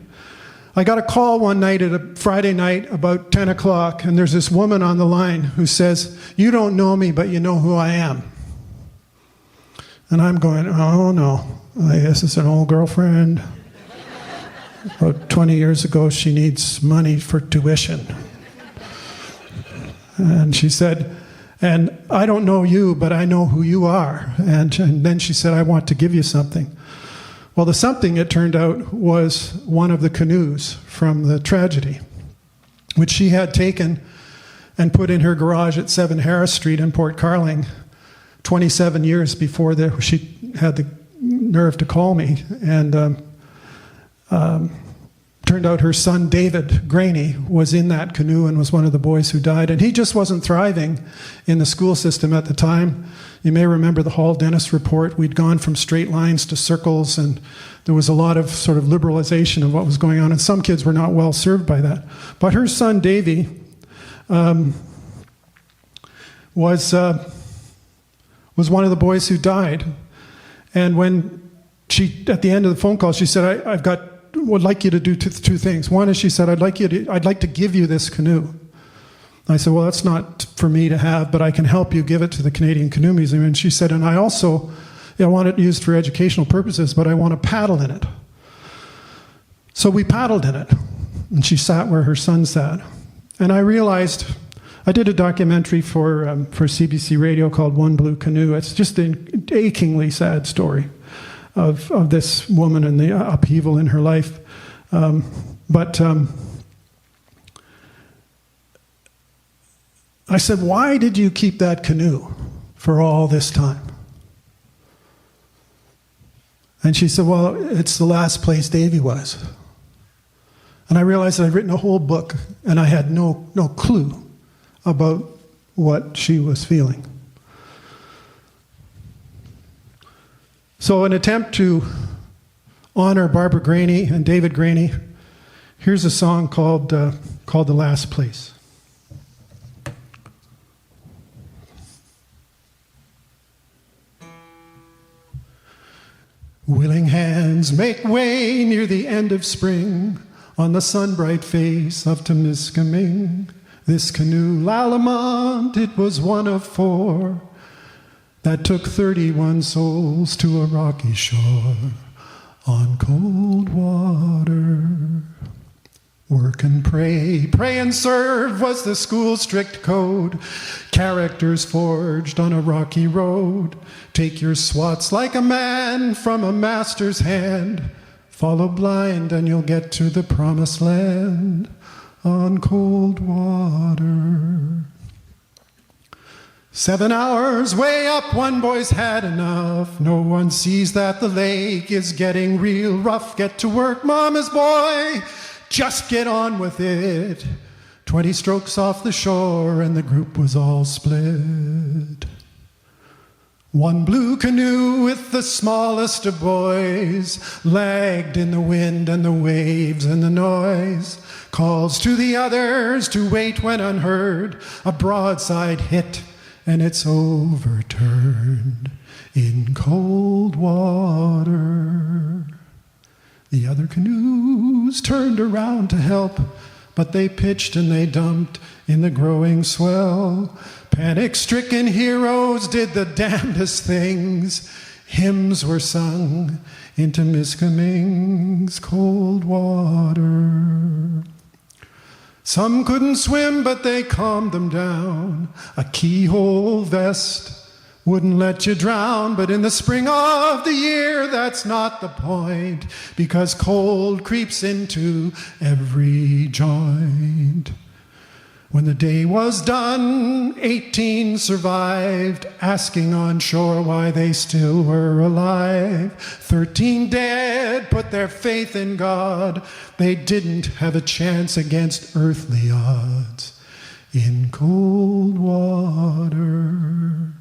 I got a call one night at a Friday night about 10 o'clock, and there's this woman on the line who says, "You don't know me, but you know who I am." And I'm going, oh no, I guess it's an old girlfriend. About 20 years ago, she needs money for tuition. And she said, "And I don't know you, but I know who you are." And then she said, "I want to give you something." Well, the something, it turned out, was one of the canoes from the tragedy, which she had taken and put in her garage at 7 Harris Street in Port Carling 27 years before she had the nerve to call me. And turned out her son, David Graney, was in that canoe and was one of the boys who died. And he just wasn't thriving in the school system at the time. You may remember the Hall Dennis report. We'd gone from straight lines to circles, and there was a lot of sort of liberalization of what was going on, and some kids were not well served by that. But her son, Davy, was one of the boys who died. And when at the end of the phone call, she said, would like you to do two things. One is, she said, I'd like to give you this canoe. I said, well, that's not for me to have, but I can help you give it to the Canadian Canoe Museum. And she said, and I also want it used for educational purposes, but I want to paddle in it. So we paddled in it, and she sat where her son sat. And I realized, I did a documentary for CBC Radio called One Blue Canoe. It's just an achingly sad story of this woman and the upheaval in her life. But I said, why did you keep that canoe for all this time? And she said, well, it's the last place Davy was. And I realized that I'd written a whole book, and I had no clue about what she was feeling. So, in an attempt to honor Barbara Graney and David Graney, here's a song called The Last Place. Willing hands make way near the end of spring on the sun-bright face of Temiskaming. This canoe, Lalamont, it was one of 4 that took 31 souls to a rocky shore on cold water. Work and pray and serve was the school's strict code. Characters forged on a rocky road. Take your swats like a man from a master's hand. Follow blind and you'll get to the promised land on cold water. 7 hours way up, one boy's had enough. No one sees that the lake is getting real rough. Get to work, mama's boy, just get on with it. 20 strokes off the shore and the group was all split. One blue canoe with the smallest of boys lagged in the wind and the waves and the noise. Calls to the others to wait when unheard. A broadside hit and it's overturned in cold water. The other canoes turned around to help, but they pitched and they dumped in the growing swell. Panic-stricken heroes did the damnedest things. Hymns were sung into Miskaming's cold water. Some couldn't swim, but they calmed them down. A keyhole vest wouldn't let you drown, but in the spring of the year, that's not the point, because cold creeps into every joint. When the day was done, 18 survived, asking on shore why they still were alive. 13 dead, put their faith in God. They didn't have a chance against earthly odds in cold water.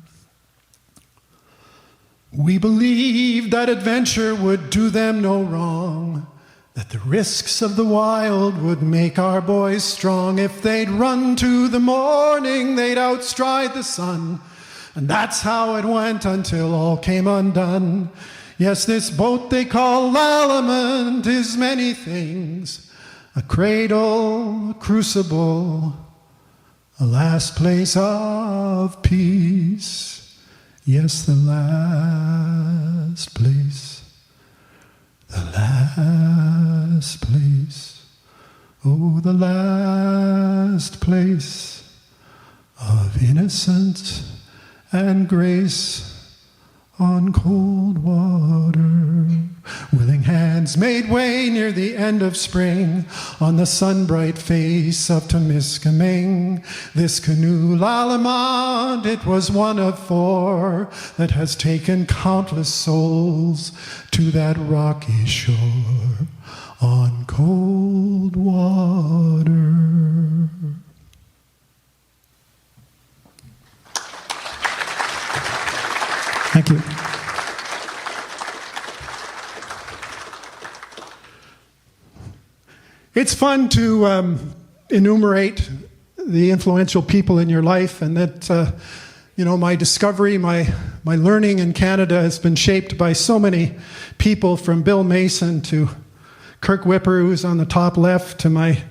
We believed that adventure would do them no wrong, that the risks of the wild would make our boys strong. If they'd run to the morning, they'd outstride the sun. And that's how it went until all came undone. Yes, this boat they call Lalamant is many things. A cradle, a crucible, a last place of peace. Yes, the last place. The last place, oh, the last place of innocence and grace on cold water. Willing hands made way near the end of spring on the sun-bright face of Temiskaming. This canoe, Lalamant, it was one of 4 that has taken countless souls to that rocky shore on cold water. Thank you. It's fun to enumerate the influential people in your life, and that, my discovery, my learning in Canada has been shaped by so many people, from Bill Mason to Kirk Whipper, who's on the top left, to my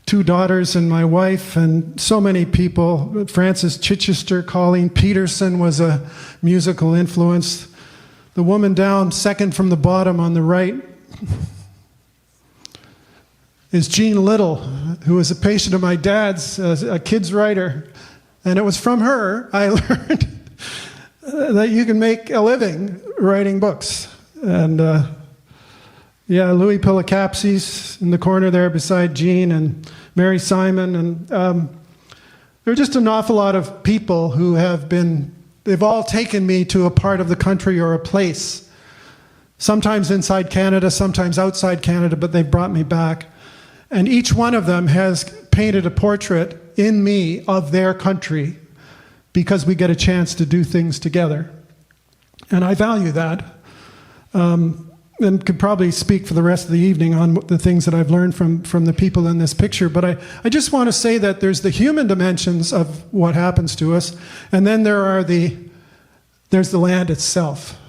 2 daughters and my wife, and so many people. Francis Chichester, Colleen Peterson was a musical influence. The woman down second from the bottom on the right is Jean Little, who was a patient of my dad's, a kid's writer. And it was from her I learned that you can make a living writing books. And Louis Pilacapsis in the corner there beside Jean, and Mary Simon. And there are just an awful lot of people who they've all taken me to a part of the country or a place. Sometimes inside Canada, sometimes outside Canada, but they've brought me back. And each one of them has painted a portrait in me of their country, because we get a chance to do things together. And I value that. And could probably speak for the rest of the evening on the things that I've learned from the people in this picture. But I just want to say that there's the human dimensions of what happens to us, and then there's the land itself.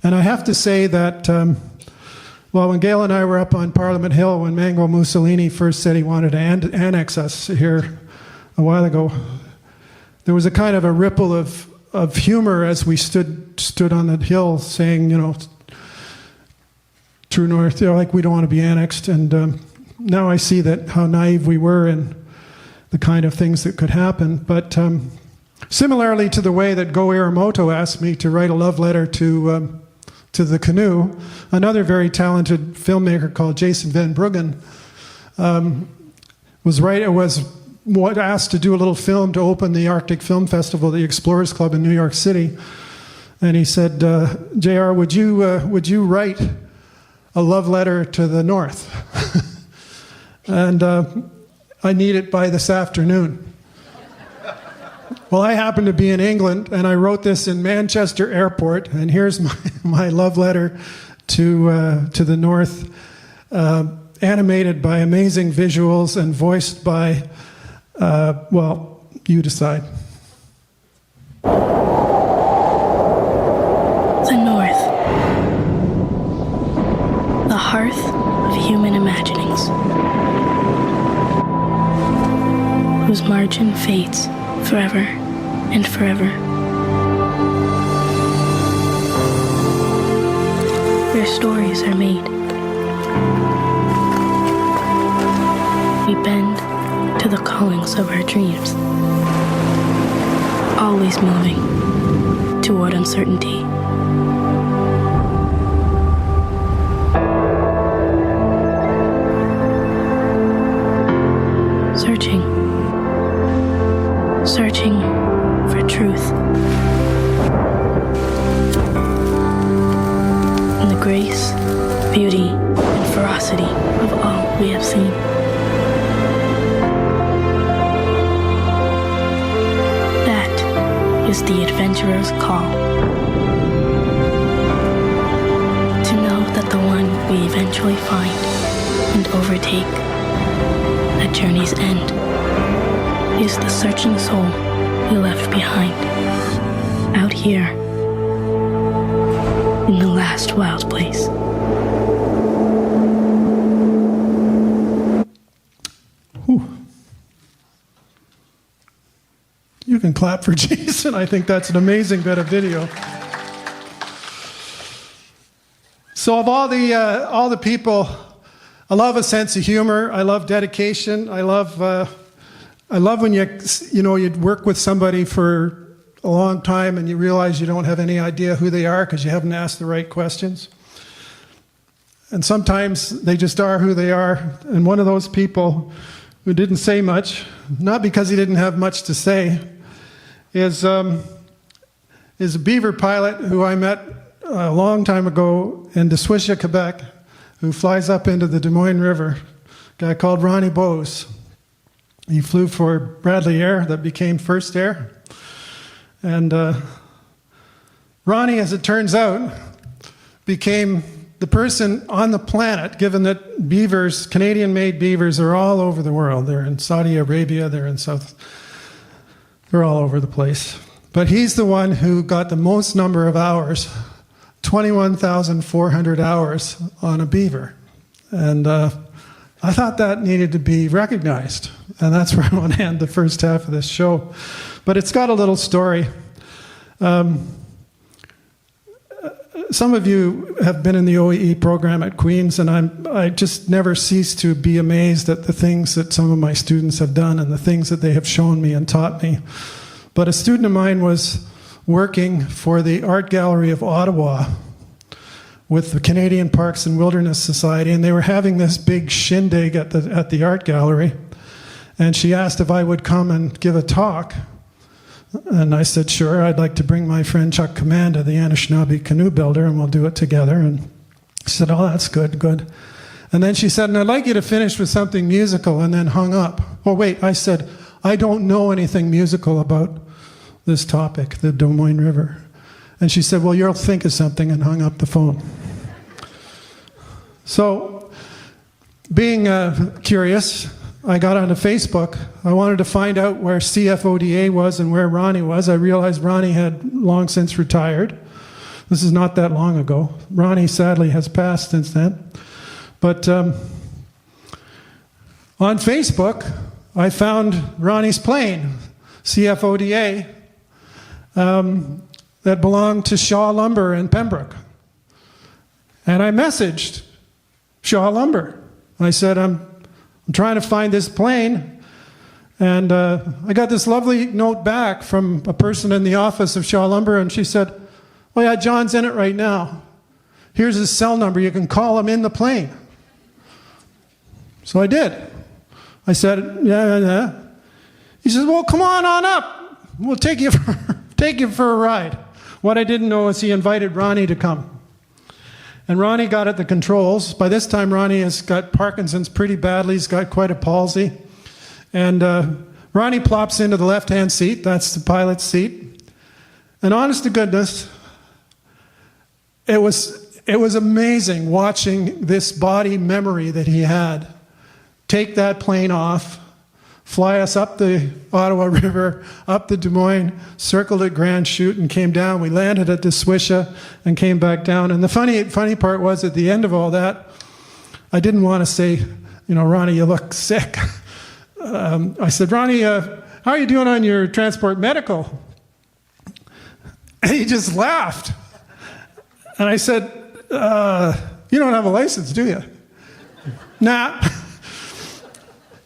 And I have to say that when Gail and I were up on Parliament Hill, when Mango Mussolini first said he wanted to annex us here a while ago, there was a kind of a ripple of humor as we stood on the hill saying, true north, like we don't want to be annexed. And now I see that how naive we were and the kind of things that could happen. But similarly to the way that Go Iramoto asked me to write a love letter to the canoe, another very talented filmmaker called Jason Van Bruggen was asked to do a little film to open the Arctic Film Festival at the Explorers Club in New York City. And he said, JR, would you write a love letter to the North? And I need it by this afternoon. Well, I happen to be in England, and I wrote this in Manchester Airport, and here's my love letter to the North, animated by amazing visuals and voiced by, you decide. The North. The hearth of human imaginings, whose margin fades forever and forever. Their stories are made. We bend to the callings of our dreams, always moving toward uncertainty. Searching for truth. In the grace, beauty, and ferocity of all we have seen. That is the adventurer's call. To know that the one we eventually find and overtake at journey's end is the searching soul we left behind, out here in the last wild place. Whew. You can clap for Jason. I think that's an amazing bit of video. So of all the people, I love a sense of humor. I love dedication. I love when you work with somebody for a long time and you realize you don't have any idea who they are because you haven't asked the right questions. And sometimes they just are who they are. And one of those people who didn't say much, not because he didn't have much to say, is a beaver pilot who I met a long time ago in Dessouche, Quebec, who flies up into the Des Moines River, a guy called Ronnie Bose. He flew for Bradley Air, that became First Air. And Ronnie, as it turns out, became the person on the planet, given that beavers, Canadian-made beavers, are all over the world. They're in Saudi Arabia, they're all over the place. But he's the one who got the most number of hours, 21,400 hours on a beaver. And I thought that needed to be recognized. And that's where I want to end the first half of this show. But it's got a little story. Some of you have been in the OEE program at Queen's, and I just never cease to be amazed at the things that some of my students have done and the things that they have shown me and taught me. But a student of mine was working for the Art Gallery of Ottawa with the Canadian Parks and Wilderness Society, and they were having this big shindig at the art gallery. And she asked if I would come and give a talk. And I said, sure, I'd like to bring my friend Chuck Commanda, the Anishinaabe canoe builder, and we'll do it together. And she said, oh, that's good. And then she said, and I'd like you to finish with something musical, and then hung up. Oh, wait, I said, I don't know anything musical about this topic, the Des Moines River. And she said, well, you'll think of something, and hung up the phone. So, being curious, I got onto Facebook. I wanted to find out where CFODA was and where Ronnie was. I realized Ronnie had long since retired. This is not that long ago. Ronnie sadly has passed since then. But on Facebook, I found Ronnie's plane, CFODA, that belonged to Shaw Lumber in Pembroke. And I messaged Shaw Lumber. I said, I'm trying to find this plane, and I got this lovely note back from a person in the office of Shaw Lumber, and she said, oh yeah, John's in it right now. Here's his cell number. You can call him in the plane. So I did. I said, yeah. He says, well, come on up. We'll take you for a ride. What I didn't know is he invited Ronnie to come. And Ronnie got at the controls. By this time, Ronnie has got Parkinson's pretty badly. He's got quite a palsy. And Ronnie plops into the left-hand seat. That's the pilot's seat. And honest to goodness, it was amazing watching this body memory that he had take that plane off, fly us up the Ottawa River, up the Des Moines, circled at Grand Chute, and came down. We landed at Dessouche and came back down. And the funny part was, at the end of all that, I didn't want to say, Ronnie, you look sick. I said, Ronnie, how are you doing on your transport medical? And he just laughed. And I said, you don't have a license, do you? Nah.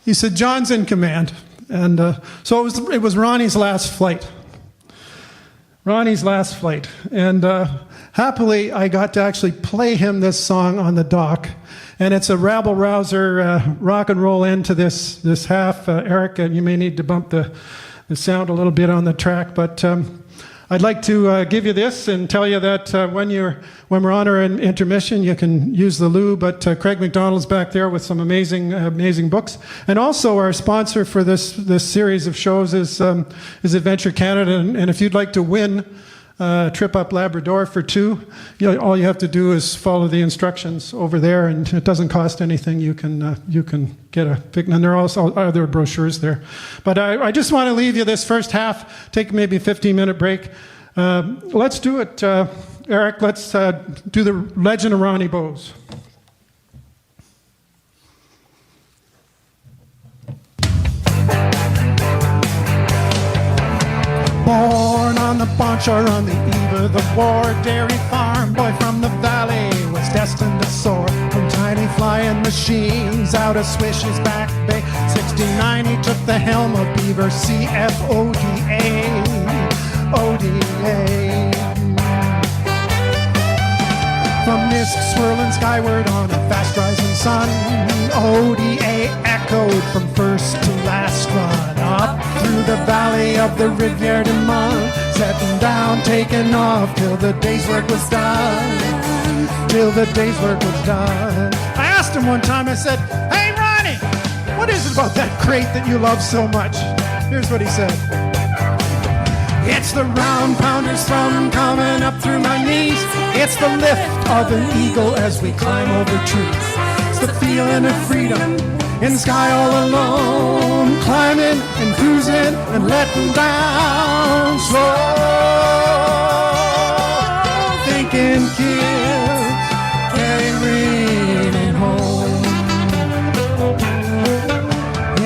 He said, John's in command. And so it was Ronnie's last flight. Ronnie's last flight. And happily, I got to actually play him this song on the dock. And it's a rabble-rouser rock and roll end to this half. Eric, you may need to bump the sound a little bit on the track. But I'd like to give you this and tell you that when we're on our intermission, you can use the loo. But Craig McDonald's back there with some amazing books. And also our sponsor for this series of shows is Adventure Canada. And if you'd like to win a trip up Labrador for two, all you have to do is follow the instructions over there, and it doesn't cost anything. You can get a pic, and there are also other brochures there. But I just want to leave you this first half. Take maybe a 15-minute break. Let's do it, Eric. Let's do the Legend of Ronnie Bowes. Born on the Bonchar on the eve of the war, dairy farm boy from the valley was destined to soar from tiny flying machines out of Swish's back bay. 69 he took the helm of Beaver CFODA. From mist swirling skyward on a fast rising sun, ODA echoed from first to last run. Up through the valley of the Riviere du Mont, setting down, taking off till the day's work was done. Till the day's work was done. I asked him one time, I said, "Hey Ronnie, what is it about that crate that you love so much?" Here's what he said. "It's the round pounder's thrum coming up through my knees. It's the lift of an eagle as we climb over trees. It's the feeling of freedom in the sky all alone, climbing and cruising and letting down slow. Thinking kids carrying home."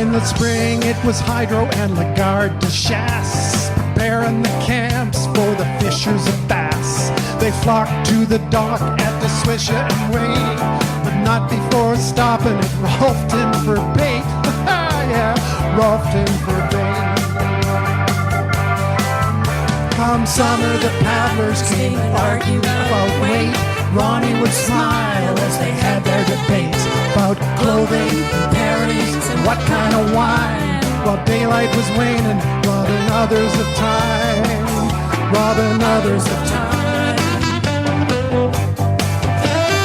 In the spring it was Hydro and Lagarde de Chasse, preparing the camps for the fishers of bass. They flocked to the dock at the Swisher and wait, but not before stopping at Rolfton for bait. Yeah, Rolfton for bait. Come summer, the paddlers came arguing about weight. Ronnie would smile as they had their debates about clothing, pairings, and what kind of wine, while daylight was waning, robbing others of time, robbing others of time.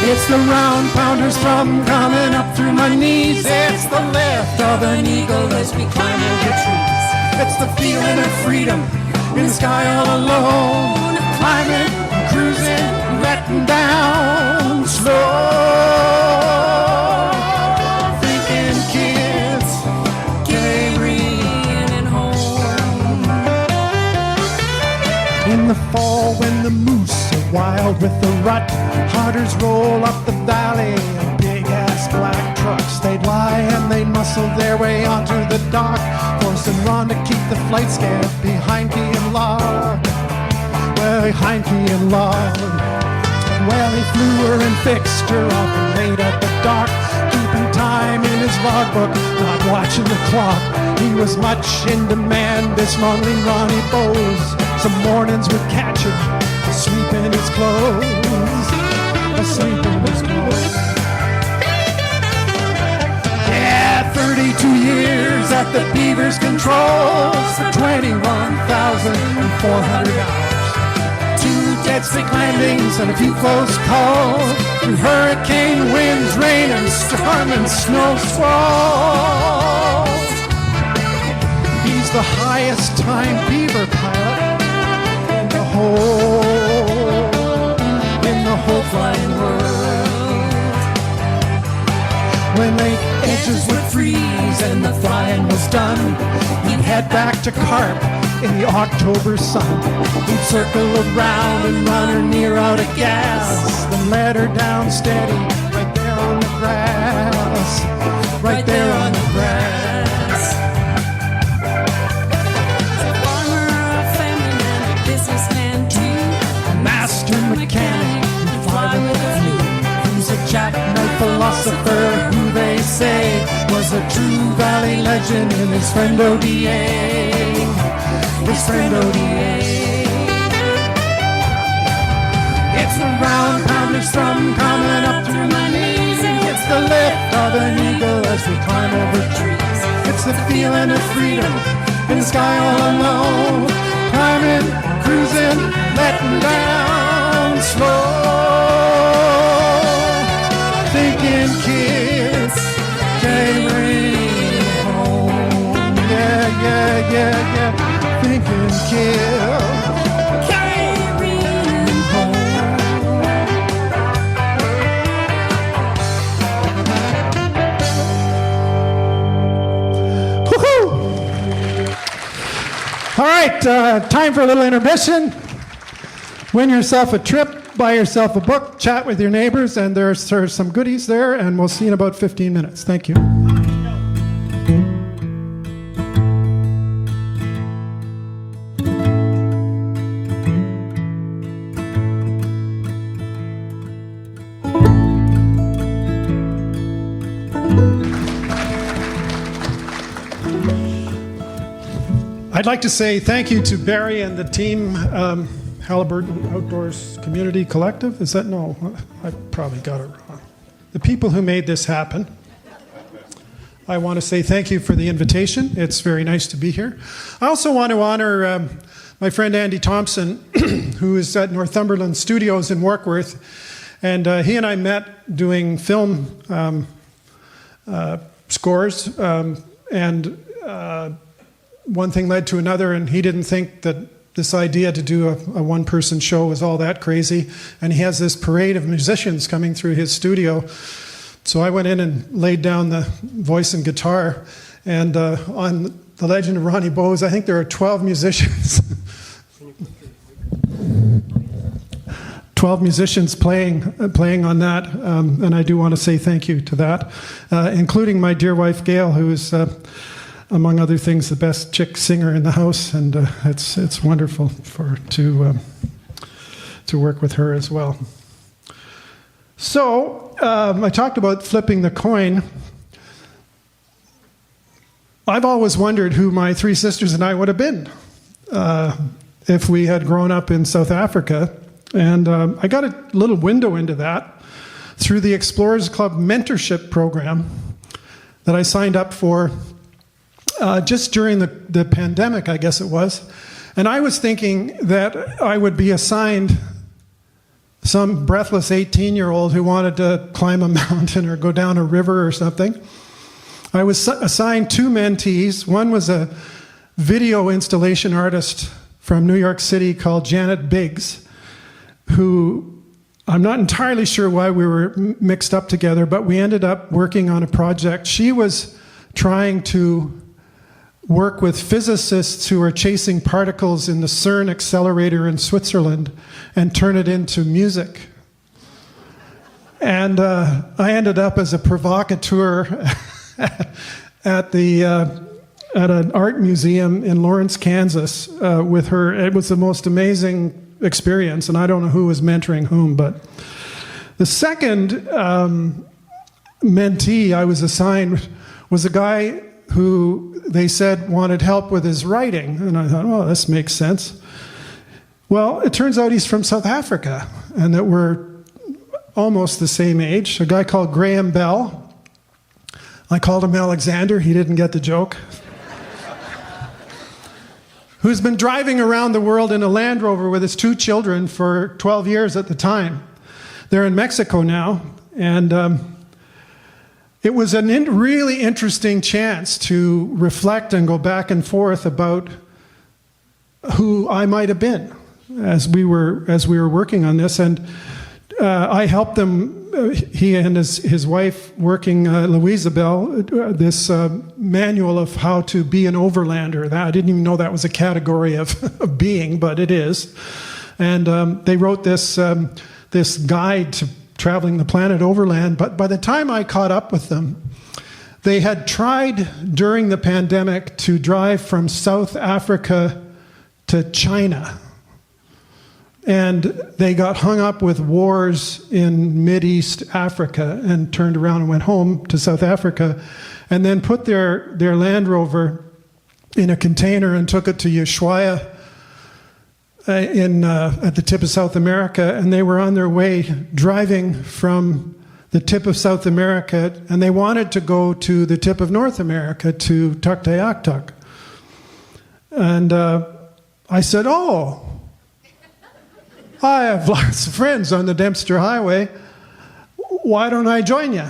It's the round pounder's thrum coming up through my knees. It's the lift of an eagle as we climb over trees. It's the feeling of freedom in the sky all alone, climbing, cruising, letting down slow. Thinking kids carrying home. In the fall when the moose are wild with the rut, hunters roll up the valley in big-ass black trucks. They'd lie and they'd muscle their way onto the dock, forcing Ron to keep the flight scan behind key and lock. Well, behind key and lock. Well, he flew her and fixed her up and laid at the dock, keeping time in his logbook, not watching the clock. He was much in demand, this lonely Ronnie Bowes. Some mornings would catch him asleep in his clothes, asleep in his clothes. Yeah, 32 years at the Beaver's controls for $21,400. 2 dead stick landings and a few close calls through hurricane winds, rain and storm and snow squalls. He's the highest time beaver pilot in the whole flying world. When lake edges would freeze and the flying was done, he'd head back to Carp in the October sun. He'd circle around and run her near out of gas, then let her down steady right there on the grass, right there on the grass. A farmer, a family man, a businessman too. legend in his friend ODA. His friend ODA. It's the round pounders from coming up through my knees. It's the lift of an eagle as we climb over trees. It's the feeling of freedom in the sky all alone. Climbing, cruising, letting down slow. Thinking kids carrying home. Yeah, yeah, yeah, yeah. Thinking kids carrying home. Woohoo! All right, time for a little intermission. Win yourself a trip. Buy yourself a book, chat with your neighbors, and there's some goodies there, and we'll see you in about 15 minutes. Thank you. I'd like to say thank you to Barry and the team, Halliburton Outdoors Community Collective. Is that? No, I probably got it wrong. The people who made this happen. I want to say thank you for the invitation. It's very nice to be here. I also want to honor my friend Andy Thompson, who is at Northumberland Studios in Warkworth. And he and I met doing film scores. And one thing led to another, and he didn't think that this idea to do a one-person show was all that crazy. And he has this parade of musicians coming through his studio. So I went in and laid down the voice and guitar. And on The Legend of Ronnie Bowes, I think there are 12 musicians. 12 musicians playing on that. And I do want to say thank you to that, including my dear wife, Gail, who is... among other things, the best chick singer in the house, and it's wonderful to work with her as well. So I talked about flipping the coin. I've always wondered who my three sisters and I would have been if we had grown up in South Africa, and I got a little window into that through the Explorers Club mentorship program that I signed up for. Just during the pandemic, I guess it was. And I was thinking that I would be assigned some breathless 18-year-old who wanted to climb a mountain or go down a river or something. I was assigned two mentees. One was a video installation artist from New York City called Janet Biggs, who I'm not entirely sure why we were mixed up together, but we ended up working on a project. She was trying to work with physicists who are chasing particles in the CERN accelerator in Switzerland and turn it into music. And I ended up as a provocateur at an art museum in Lawrence, Kansas with her. It was the most amazing experience, and I don't know who was mentoring whom, but the second mentee I was assigned was a guy who they said wanted help with his writing. And I thought, oh, this makes sense. Well, it turns out he's from South Africa, and that we're almost the same age. A guy called Graham Bell. I called him Alexander. He didn't get the joke. Who's been driving around the world in a Land Rover with his two children for 12 years at the time. They're in Mexico now, and it was a really interesting chance to reflect and go back and forth about who I might have been as we were working on this. And I helped them, he and his wife, working Louisabelle, this manual of how to be an overlander. I didn't even know that was a category of being, but it is. And they wrote this guide to traveling the planet overland, but by the time I caught up with them, they had tried during the pandemic to drive from South Africa to China. And they got hung up with wars in Mideast Africa and turned around and went home to South Africa. and then put their Land Rover in a container and took it to Ushuaia at the tip of South America, and they were on their way driving from the tip of South America, and they wanted to go to the tip of North America, to Tuktoyaktuk. And I said, oh, I have lots of friends on the Dempster Highway. Why don't I join you?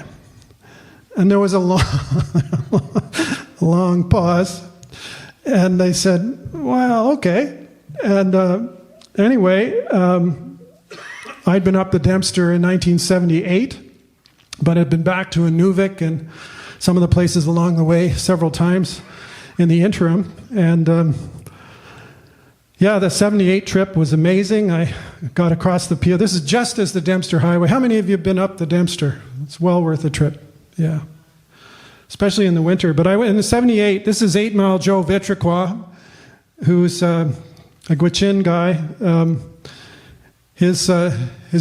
And there was a long pause. And they said, well, okay. And anyway, I'd been up the Dempster in 1978, but I'd been back to Inuvik and some of the places along the way several times in the interim. And yeah, the 78 trip was amazing. I got across the Peel. This is just as the Dempster Highway. How many of you have been up the Dempster? It's well worth a trip. Yeah. Especially in the winter. But I went in the 78. This is 8 Mile Joe Vitriqua, who's a Gwich'in guy. His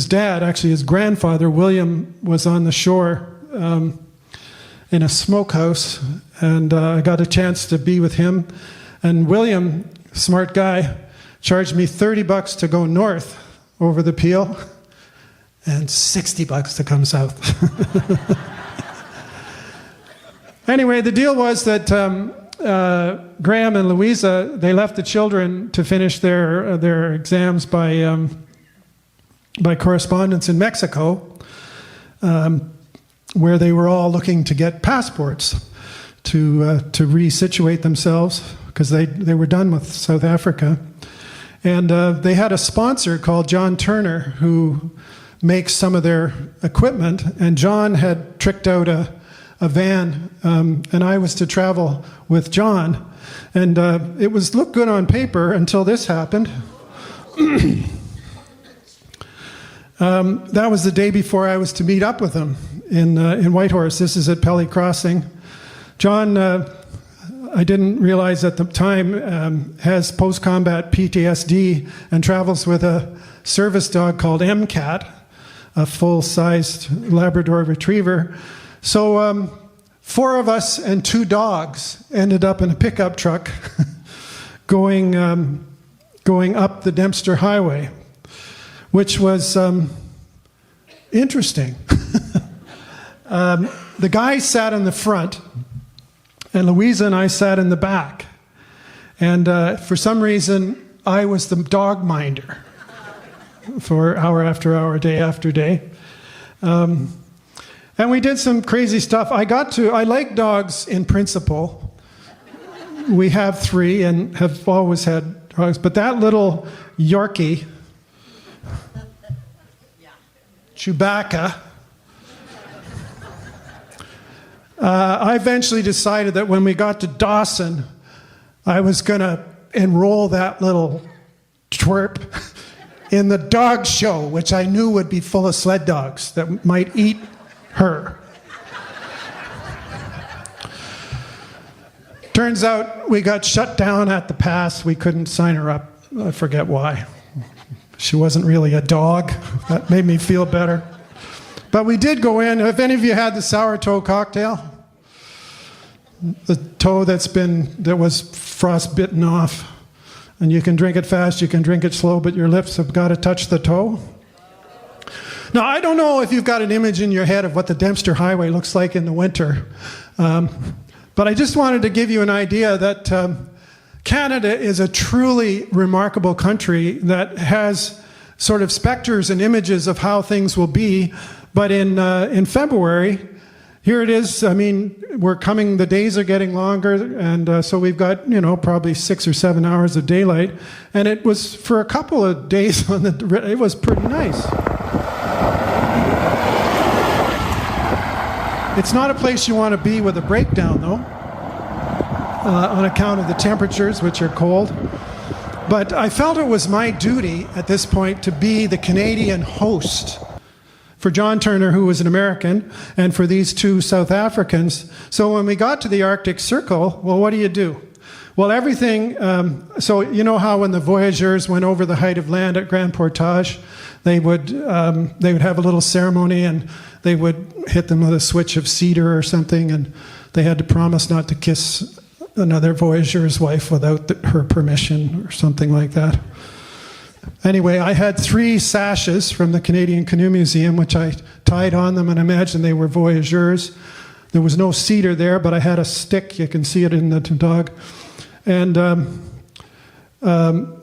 dad, actually his grandfather, William, was on the shore in a smokehouse. And I got a chance to be with him. And William, smart guy, charged me $30 to go north over the Peel and $60 to come south. Anyway, the deal was that Graham and Louisa, they left the children to finish their exams by correspondence in Mexico, where they were all looking to get passports to resituate themselves, because they were done with South Africa. And they had a sponsor called John Turner, who makes some of their equipment. And John had tricked out a van, and I was to travel with John. And it looked good on paper until this happened. That was the day before I was to meet up with him in Whitehorse. This is at Pelly Crossing. John, I didn't realize at the time, has post-combat PTSD and travels with a service dog called MCAT, a full-sized Labrador Retriever. So 4 of us and 2 dogs ended up in a pickup truck going up the Dempster Highway, which was interesting. The guy sat in the front, and Louisa and I sat in the back. And for some reason, I was the dog minder for hour after hour, day after day. And we did some crazy stuff. I like dogs in principle. We have 3 and have always had dogs. But that little Yorkie, Chewbacca, I eventually decided that when we got to Dawson, I was going to enroll that little twerp in the dog show, which I knew would be full of sled dogs that might eat her. Turns out we got shut down at the pass. We couldn't sign her up. I forget why. She wasn't really a dog. That made me feel better. But we did go in. If any of you had the sour toe cocktail, the toe that was frostbitten off, and you can drink it fast, you can drink it slow, but your lips have got to touch the toe. Now, I don't know if you've got an image in your head of what the Dempster Highway looks like in the winter, but I just wanted to give you an idea that Canada is a truly remarkable country that has sort of specters and images of how things will be. But in February, here it is. I mean, the days are getting longer, and so we've got, probably 6 or 7 hours of daylight. And it was, for a couple of days, it was pretty nice. It's not a place you want to be with a breakdown, though, on account of the temperatures, which are cold. But I felt it was my duty at this point to be the Canadian host for John Turner, who was an American, and for these 2 South Africans. So when we got to the Arctic Circle, well, what do? Well, everything, so you know how when the voyageurs went over the height of land at Grand Portage, they would have a little ceremony, and they would hit them with a switch of cedar or something, and they had to promise not to kiss another voyageur's wife without her permission or something like that. Anyway, I had 3 sashes from the Canadian Canoe Museum, which I tied on them, and I imagine they were voyageurs. There was no cedar there, but I had a stick. You can see it in the dog. And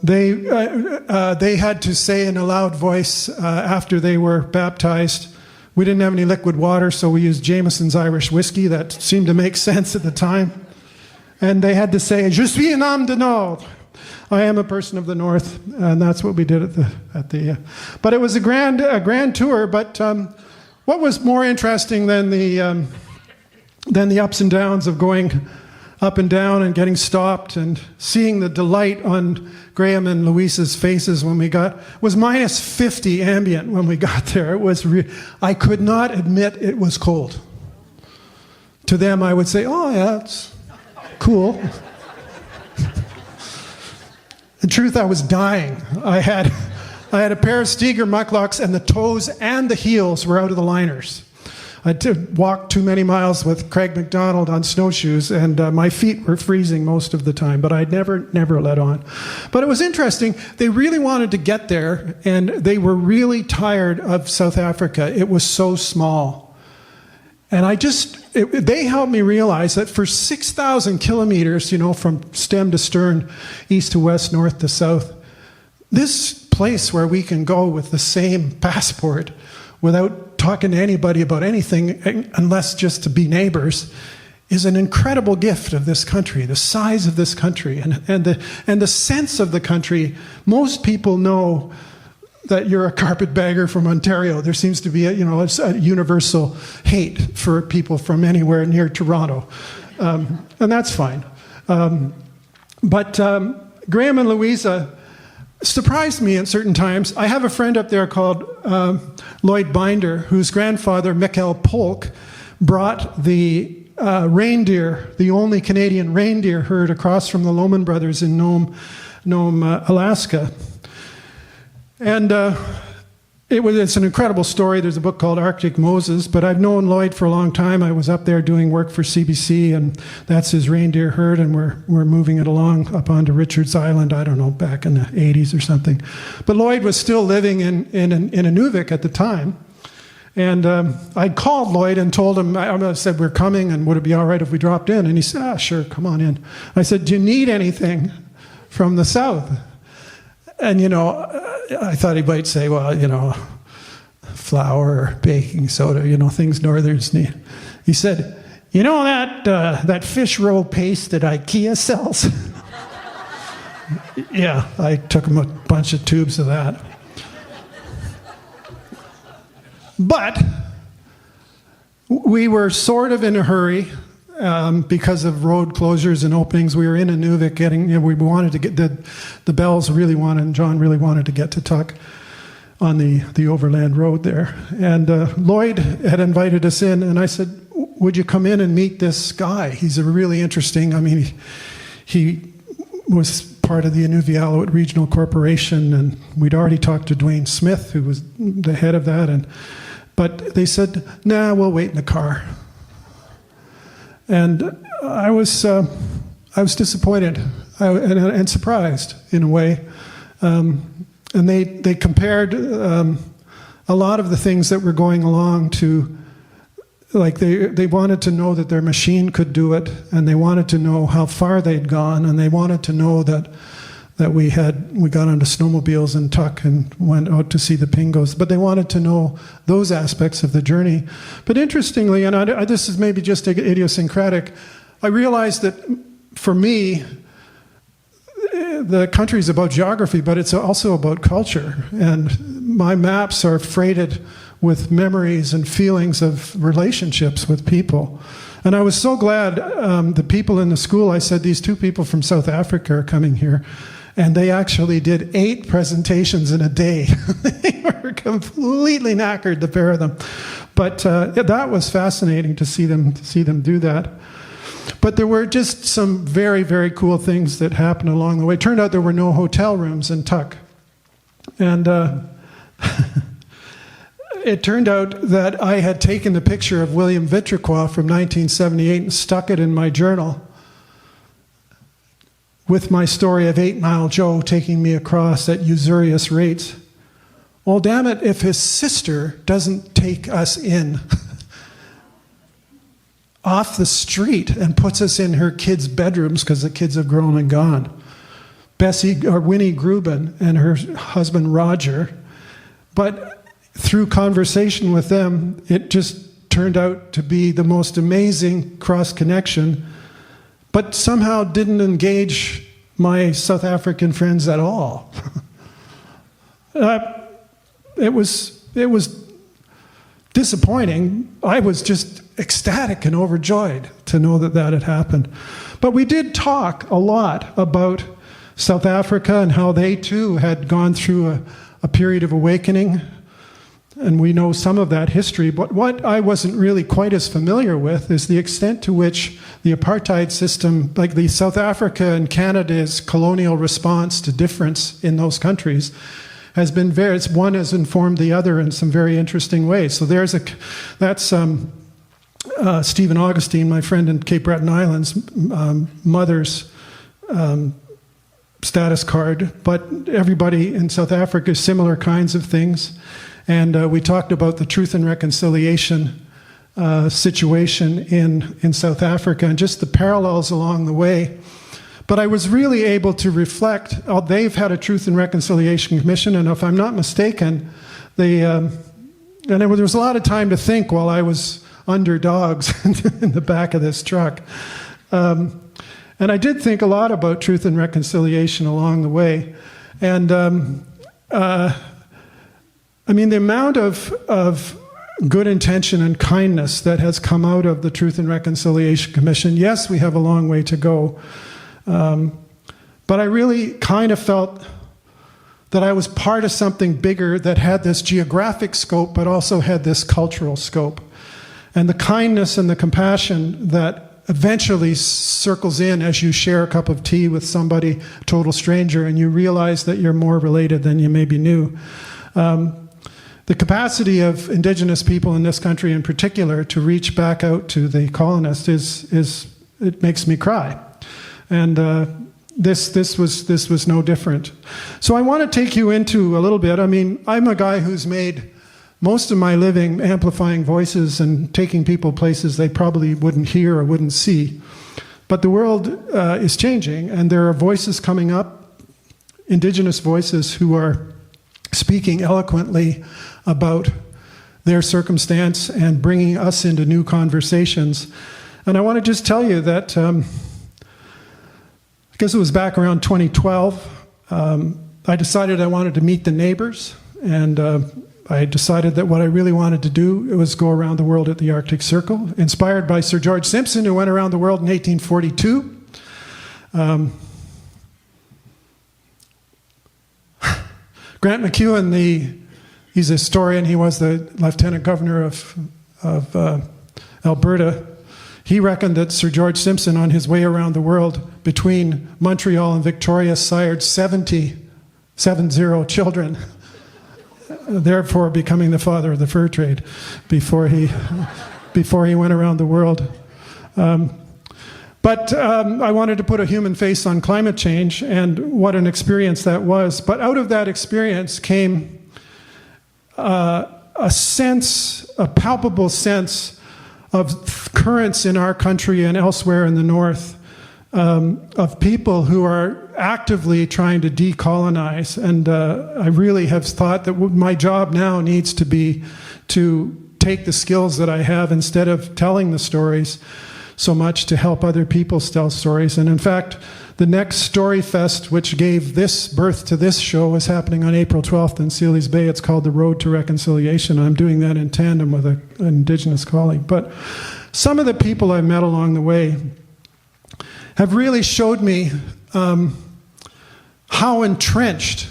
they had to say in a loud voice after they were baptized. We didn't have any liquid water, so we used Jameson's Irish whiskey. That seemed to make sense at the time. And they had to say, "Je suis un homme du Nord." I am a person of the North, and that's what we did at the. But it was a grand tour. But what was more interesting than the ups and downs of going up and down and getting stopped and seeing the delight on Graham and Louise's faces when we was minus 50 ambient when we got there. It was I could not admit it was cold. To them, I would say, "Oh yeah, it's cool." In truth, I was dying. I had a pair of Steger mucklocks, and the toes and the heels were out of the liners. I walked too many miles with Craig McDonald on snowshoes, and my feet were freezing most of the time, but I'd never let on. But it was interesting. They really wanted to get there, and they were really tired of South Africa. It was so small. And they helped me realize that for 6,000 kilometers, from stem to stern, east to west, north to south, this place where we can go with the same passport without talking to anybody about anything, unless just to be neighbors, is an incredible gift of this country, the size of this country, and the sense of the country. Most people know that you're a carpetbagger from Ontario. There seems to be a universal hate for people from anywhere near Toronto, and that's fine. But Graham and Louisa surprised me at certain times. I have a friend up there called Lloyd Binder, whose grandfather, Mikhail Polk, brought the reindeer, the only Canadian reindeer herd, across from the Lohman Brothers in Nome, Alaska. And it's an incredible story. There's a book called Arctic Moses, but I've known Lloyd for a long time. I was up there doing work for CBC, and that's his reindeer herd, and we're moving it along up onto Richards Island, I don't know, back in the 80s or something. But Lloyd was still living in Inuvik at the time, and I called Lloyd and told him, I said, "We're coming, and would it be all right if we dropped in?" And he said, "Sure, come on in." I said, "Do you need anything from the south?" And, I thought he might say, "Well, flour or baking soda, things Northerners need." He said, that fish roll paste that IKEA sells?" Yeah, I took him a bunch of tubes of that. But we were sort of in a hurry. Because of road closures and openings, we were in Inuvik we wanted to get the Bells really wanted, and John really wanted to get to Tuck on the overland road there. And Lloyd had invited us in, and I said, "Would you come in and meet this guy? He's a really interesting, he was part of the Inuvialuit Regional Corporation, and we'd already talked to Dwayne Smith, who was the head of that, but they said, "Nah, we'll wait in the car." And I was disappointed and surprised in a way. And they compared a lot of the things that were going along to, like they wanted to know that their machine could do it, and they wanted to know how far they'd gone, and they wanted to know that we got onto snowmobiles in Tuck and went out to see the Pingos, but they wanted to know those aspects of the journey. But interestingly, and this is maybe just idiosyncratic, I realized that for me, the country is about geography, but it's also about culture. And my maps are freighted with memories and feelings of relationships with people. And I was so glad the people in the school, I said, "These 2 people from South Africa are coming here." And they actually did 8 presentations in a day. They were completely knackered, the pair of them. But that was fascinating to see them do that. But there were just some very, very cool things that happened along the way. It turned out there were no hotel rooms in Tuck. And it turned out that I had taken the picture of William Vitricroix from 1978 and stuck it in my journal with my story of 8 Mile Joe taking me across at usurious rates. Well, damn it, if his sister doesn't take us in off the street and puts us in her kids' bedrooms because the kids have grown and gone. Winnie Grubin and her husband Roger. But through conversation with them, it just turned out to be the most amazing cross-connection, but somehow didn't engage my South African friends at all. It was disappointing. I was just ecstatic and overjoyed to know that that had happened. But we did talk a lot about South Africa and how they too had gone through a period of awakening. And we know some of that history. But what I wasn't really quite as familiar with is the extent to which the apartheid system, like the South Africa and Canada's colonial response to difference in those countries, has been one has informed the other in some very interesting ways. So that's Stephen Augustine, my friend in Cape Breton Islands, mother's status card, but everybody in South Africa, similar kinds of things. And we talked about the Truth and Reconciliation situation in South Africa and just the parallels along the way. But I was really able to reflect. They've had a Truth and Reconciliation Commission, and if I'm not mistaken, there was a lot of time to think while I was under dogs in the back of this truck. And I did think a lot about truth and reconciliation along the way. And I mean, the amount of good intention and kindness that has come out of the Truth and Reconciliation Commission, yes, we have a long way to go. But I really kind of felt that I was part of something bigger that had this geographic scope, but also had this cultural scope. And the kindness and the compassion that eventually circles in as you share a cup of tea with somebody, total stranger, and you realize that you're more related than you maybe knew. The capacity of Indigenous people in this country in particular to reach back out to the colonists it makes me cry. And this was no different. So I want to take you into a little bit. I mean, I'm a guy who's made most of my living amplifying voices and taking people places they probably wouldn't hear or wouldn't see. But the world is changing, and there are voices coming up, Indigenous voices who are speaking eloquently about their circumstance and bringing us into new conversations. And I want to just tell you that I guess it was back around 2012. I decided I wanted to meet the neighbors, and I decided that what I really wanted to do was go around the world at the Arctic Circle, inspired by Sir George Simpson, who went around the world in 1842. Grant McEwen, he's a historian. He was the lieutenant governor of Alberta. He reckoned that Sir George Simpson, on his way around the world between Montreal and Victoria, sired 70 children, therefore becoming the father of the fur trade before he went around the world. But I wanted to put a human face on climate change, and what an experience that was. But out of that experience came a palpable sense of currents in our country and elsewhere in the North, of people who are actively trying to decolonize. And I really have thought that my job now needs to be to take the skills that I have, instead of telling the stories so much, to help other people tell stories. And in fact, the next Story Fest, which gave this birth to this show, is happening on April 12th in Sealy's Bay. It's called The Road to Reconciliation. I'm doing that in tandem with an Indigenous colleague. But some of the people I've met along the way have really showed me how entrenched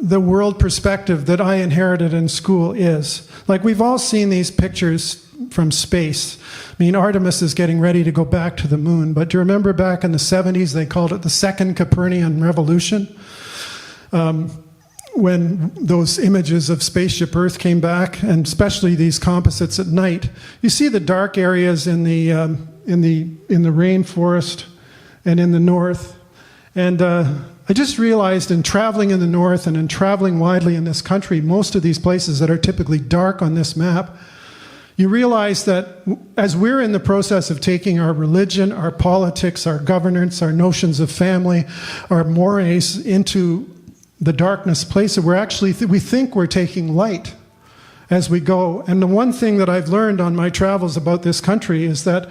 the world perspective that I inherited in school is. Like, we've all seen these pictures from space. I mean, Artemis is getting ready to go back to the moon, but do you remember back in the 70s, they called it the Second Copernican Revolution? when those images of spaceship Earth came back, and especially these composites at night, you see the dark areas in the rainforest and in the north. And I just realized in traveling in the north and in traveling widely in this country, most of these places that are typically dark on this map, you realize that as we're in the process of taking our religion, our politics, our governance, our notions of family, our mores into the darkness place, we think we're taking light as we go. And the one thing that I've learned on my travels about this country is that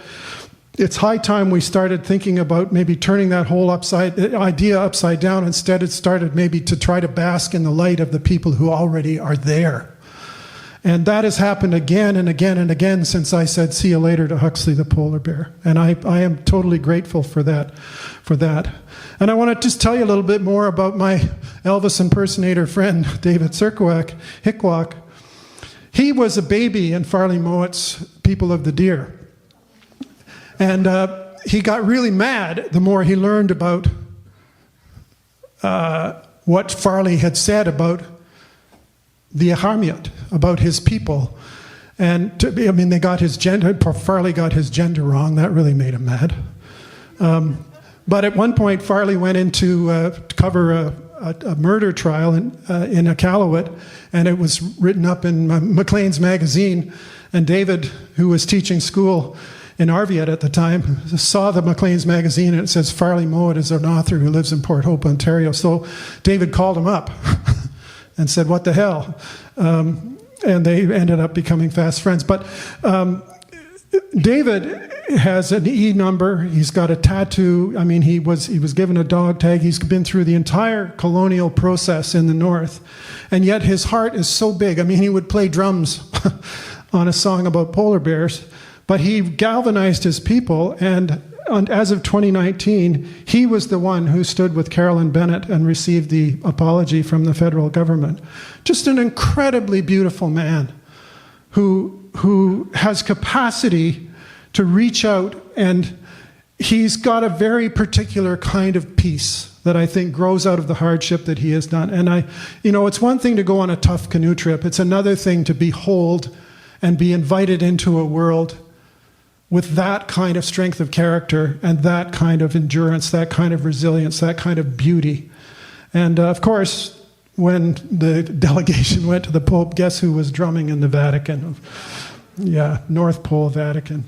it's high time we started thinking about maybe turning that whole idea upside down. Instead, it started maybe to try to bask in the light of the people who already are there. And that has happened again and again and again since I said see you later to Huxley the polar bear. And I am totally grateful for that. And I want to just tell you a little bit more about my Elvis impersonator friend, David Hickwalk. He was a baby in Farley Mowat's People of the Deer. And he got really mad the more he learned about what Farley had said about the Aharmiut, about his people. And they got his gender, Farley got his gender wrong. That really made him mad. But at one point, Farley went in to cover a murder trial in Iqaluit, and it was written up in Maclean's magazine. And David, who was teaching school in Arviat at the time, saw the Maclean's magazine, and it says Farley Mowat is an author who lives in Port Hope, Ontario. So David called him up and said, what the hell? And they ended up becoming fast friends. But David has an E number. He's got a tattoo. I mean, he was given a dog tag. He's been through the entire colonial process in the North. And yet his heart is so big. I mean, he would play drums on a song about polar bears. But he galvanized his people, and as of 2019, he was the one who stood with Carolyn Bennett and received the apology from the federal government. Just an incredibly beautiful man who has capacity to reach out, and he's got a very particular kind of peace that I think grows out of the hardship that he has done. And it's one thing to go on a tough canoe trip. It's another thing to behold and be invited into a world with that kind of strength of character and that kind of endurance, that kind of resilience, that kind of beauty. And of course, when the delegation went to the Pope, guess who was drumming in the Vatican? Yeah, North Pole Vatican.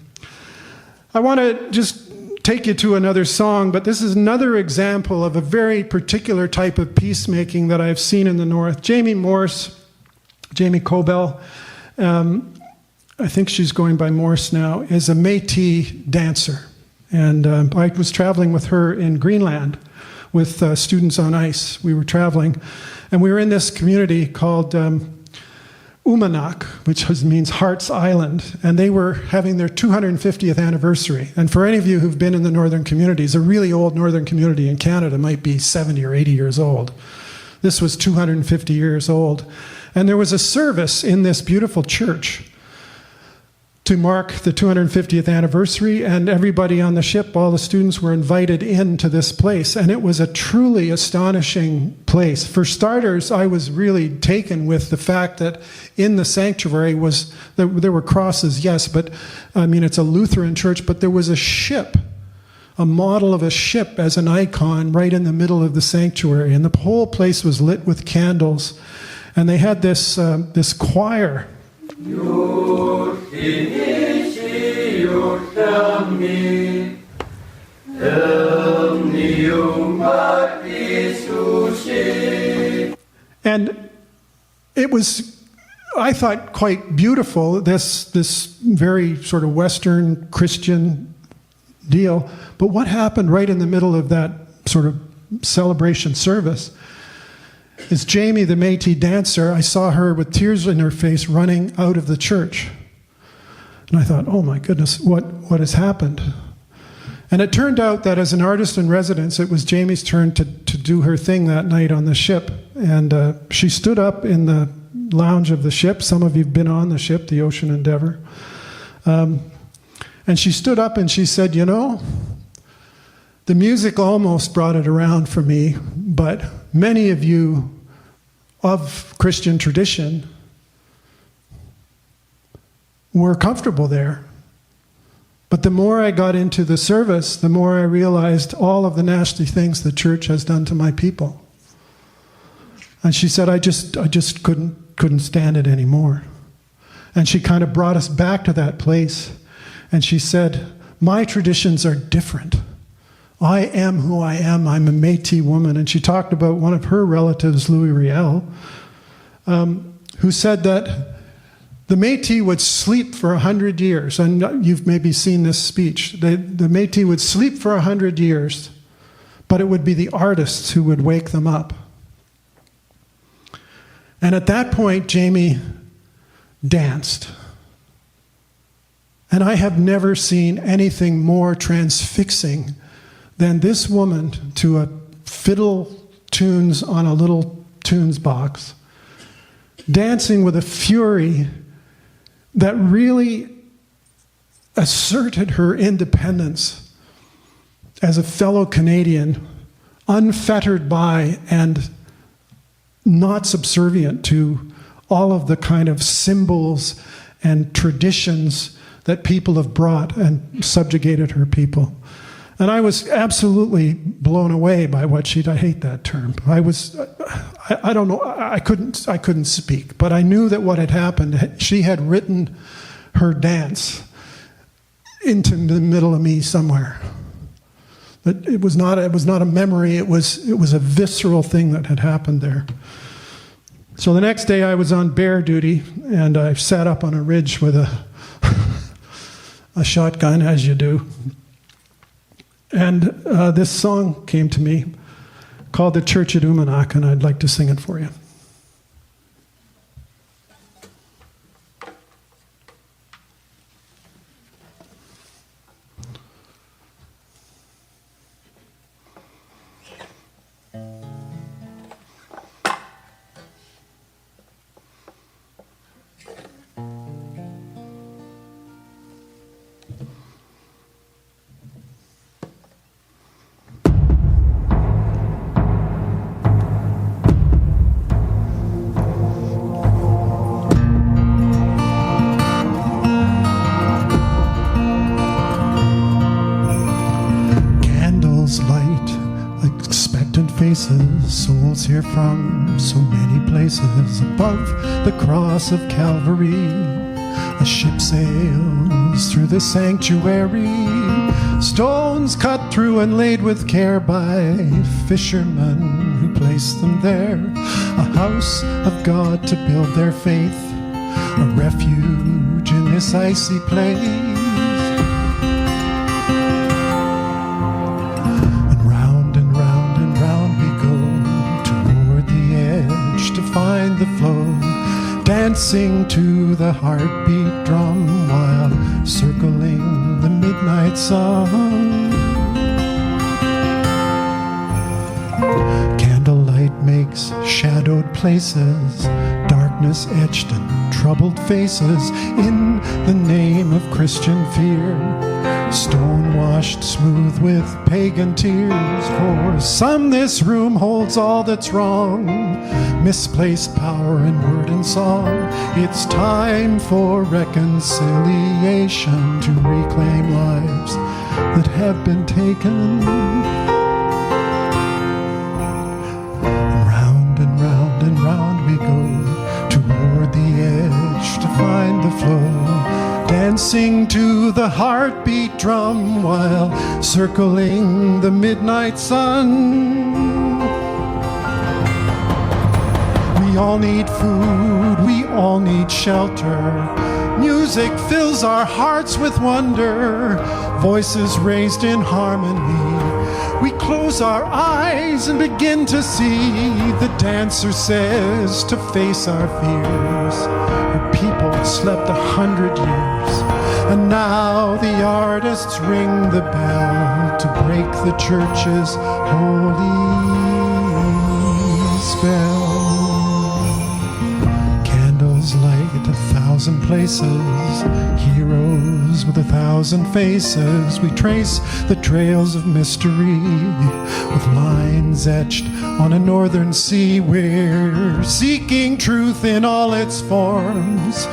I want to just take you to another song, but this is another example of a very particular type of peacemaking that I've seen in the North. Jamie Cobell, I think she's going by Morse now, is a Métis dancer. And I was traveling with her in Greenland with students on ice. We were traveling, and we were in this community called Umanak, which means Heart's Island, and they were having their 250th anniversary. And for any of you who've been in the northern communities, a really old northern community in Canada might be 70 or 80 years old. This was 250 years old. And there was a service in this beautiful church to mark the 250th anniversary, and everybody on the ship, all the students, were invited into this place. And it was a truly astonishing place. For starters, I was really taken with the fact that in the sanctuary there were crosses, yes, but I mean, it's a Lutheran church, but there was a ship, a model of a ship as an icon right in the middle of the sanctuary. And the whole place was lit with candles. And they had this choir. And it was, I thought, quite beautiful, this very sort of Western Christian deal. But what happened right in the middle of that sort of celebration service is Jamie, the Métis dancer, I saw her with tears in her face running out of the church. And I thought, oh my goodness, what has happened? And it turned out that as an artist in residence, it was Jamie's turn to do her thing that night on the ship. And she stood up in the lounge of the ship. Some of you have been on the ship, the Ocean Endeavor. And she stood up and she said, the music almost brought it around for me, but many of you of Christian tradition were comfortable there. But the more I got into the service, the more I realized all of the nasty things the church has done to my people. And she said, I just couldn't stand it anymore. And she kind of brought us back to that place. And she said, my traditions are different. I am who I am. I'm a Métis woman. And she talked about one of her relatives, Louis Riel, who said that the Métis would sleep for 100 years. And you've maybe seen this speech. The Métis would sleep for 100 years, but it would be the artists who would wake them up. And at that point, Jamie danced. And I have never seen anything more transfixing than this woman to a fiddle tunes on a little tunes box, dancing with a fury that really asserted her independence as a fellow Canadian, unfettered by and not subservient to all of the kind of symbols and traditions that people have brought and subjugated her people. And I was absolutely blown away by what I hate that term. I don't know, I couldn't speak, but I knew that what had happened, she had written her dance into the middle of me somewhere. But it was not a memory, it was a visceral thing that had happened there. So the next day I was on bear duty, and I sat up on a ridge with a shotgun, as you do. And this song came to me called The Church at Umanak, and I'd like to sing it for you. Souls here from so many places. Above the cross of Calvary, a ship sails through the sanctuary. Stones cut through and laid with care by fishermen who placed them there. A house of God to build their faith, a refuge in this icy place. Find the flow, dancing to the heartbeat drum while circling the midnight sun. Candlelight makes shadowed places, darkness etched in troubled faces, in the name of Christian fear. Stone washed smooth with pagan tears. For some this room holds all that's wrong, misplaced power in word and song. It's time for reconciliation, to reclaim lives that have been taken. And round we go, toward the edge to find the flow, dancing to the heartbeat drum while circling the midnight sun. We all need food, we all need shelter. Music fills our hearts with wonder, voices raised in harmony. We close our eyes and begin to see. The dancer says to face our fears. Her people slept 100 years, and now the artists ring the bell to break the church's holy spell. Candles light 1,000 1,000 places, heroes with 1,000 faces. We trace the trails of mystery with lines etched on a northern sea. We're seeking truth in all its forms,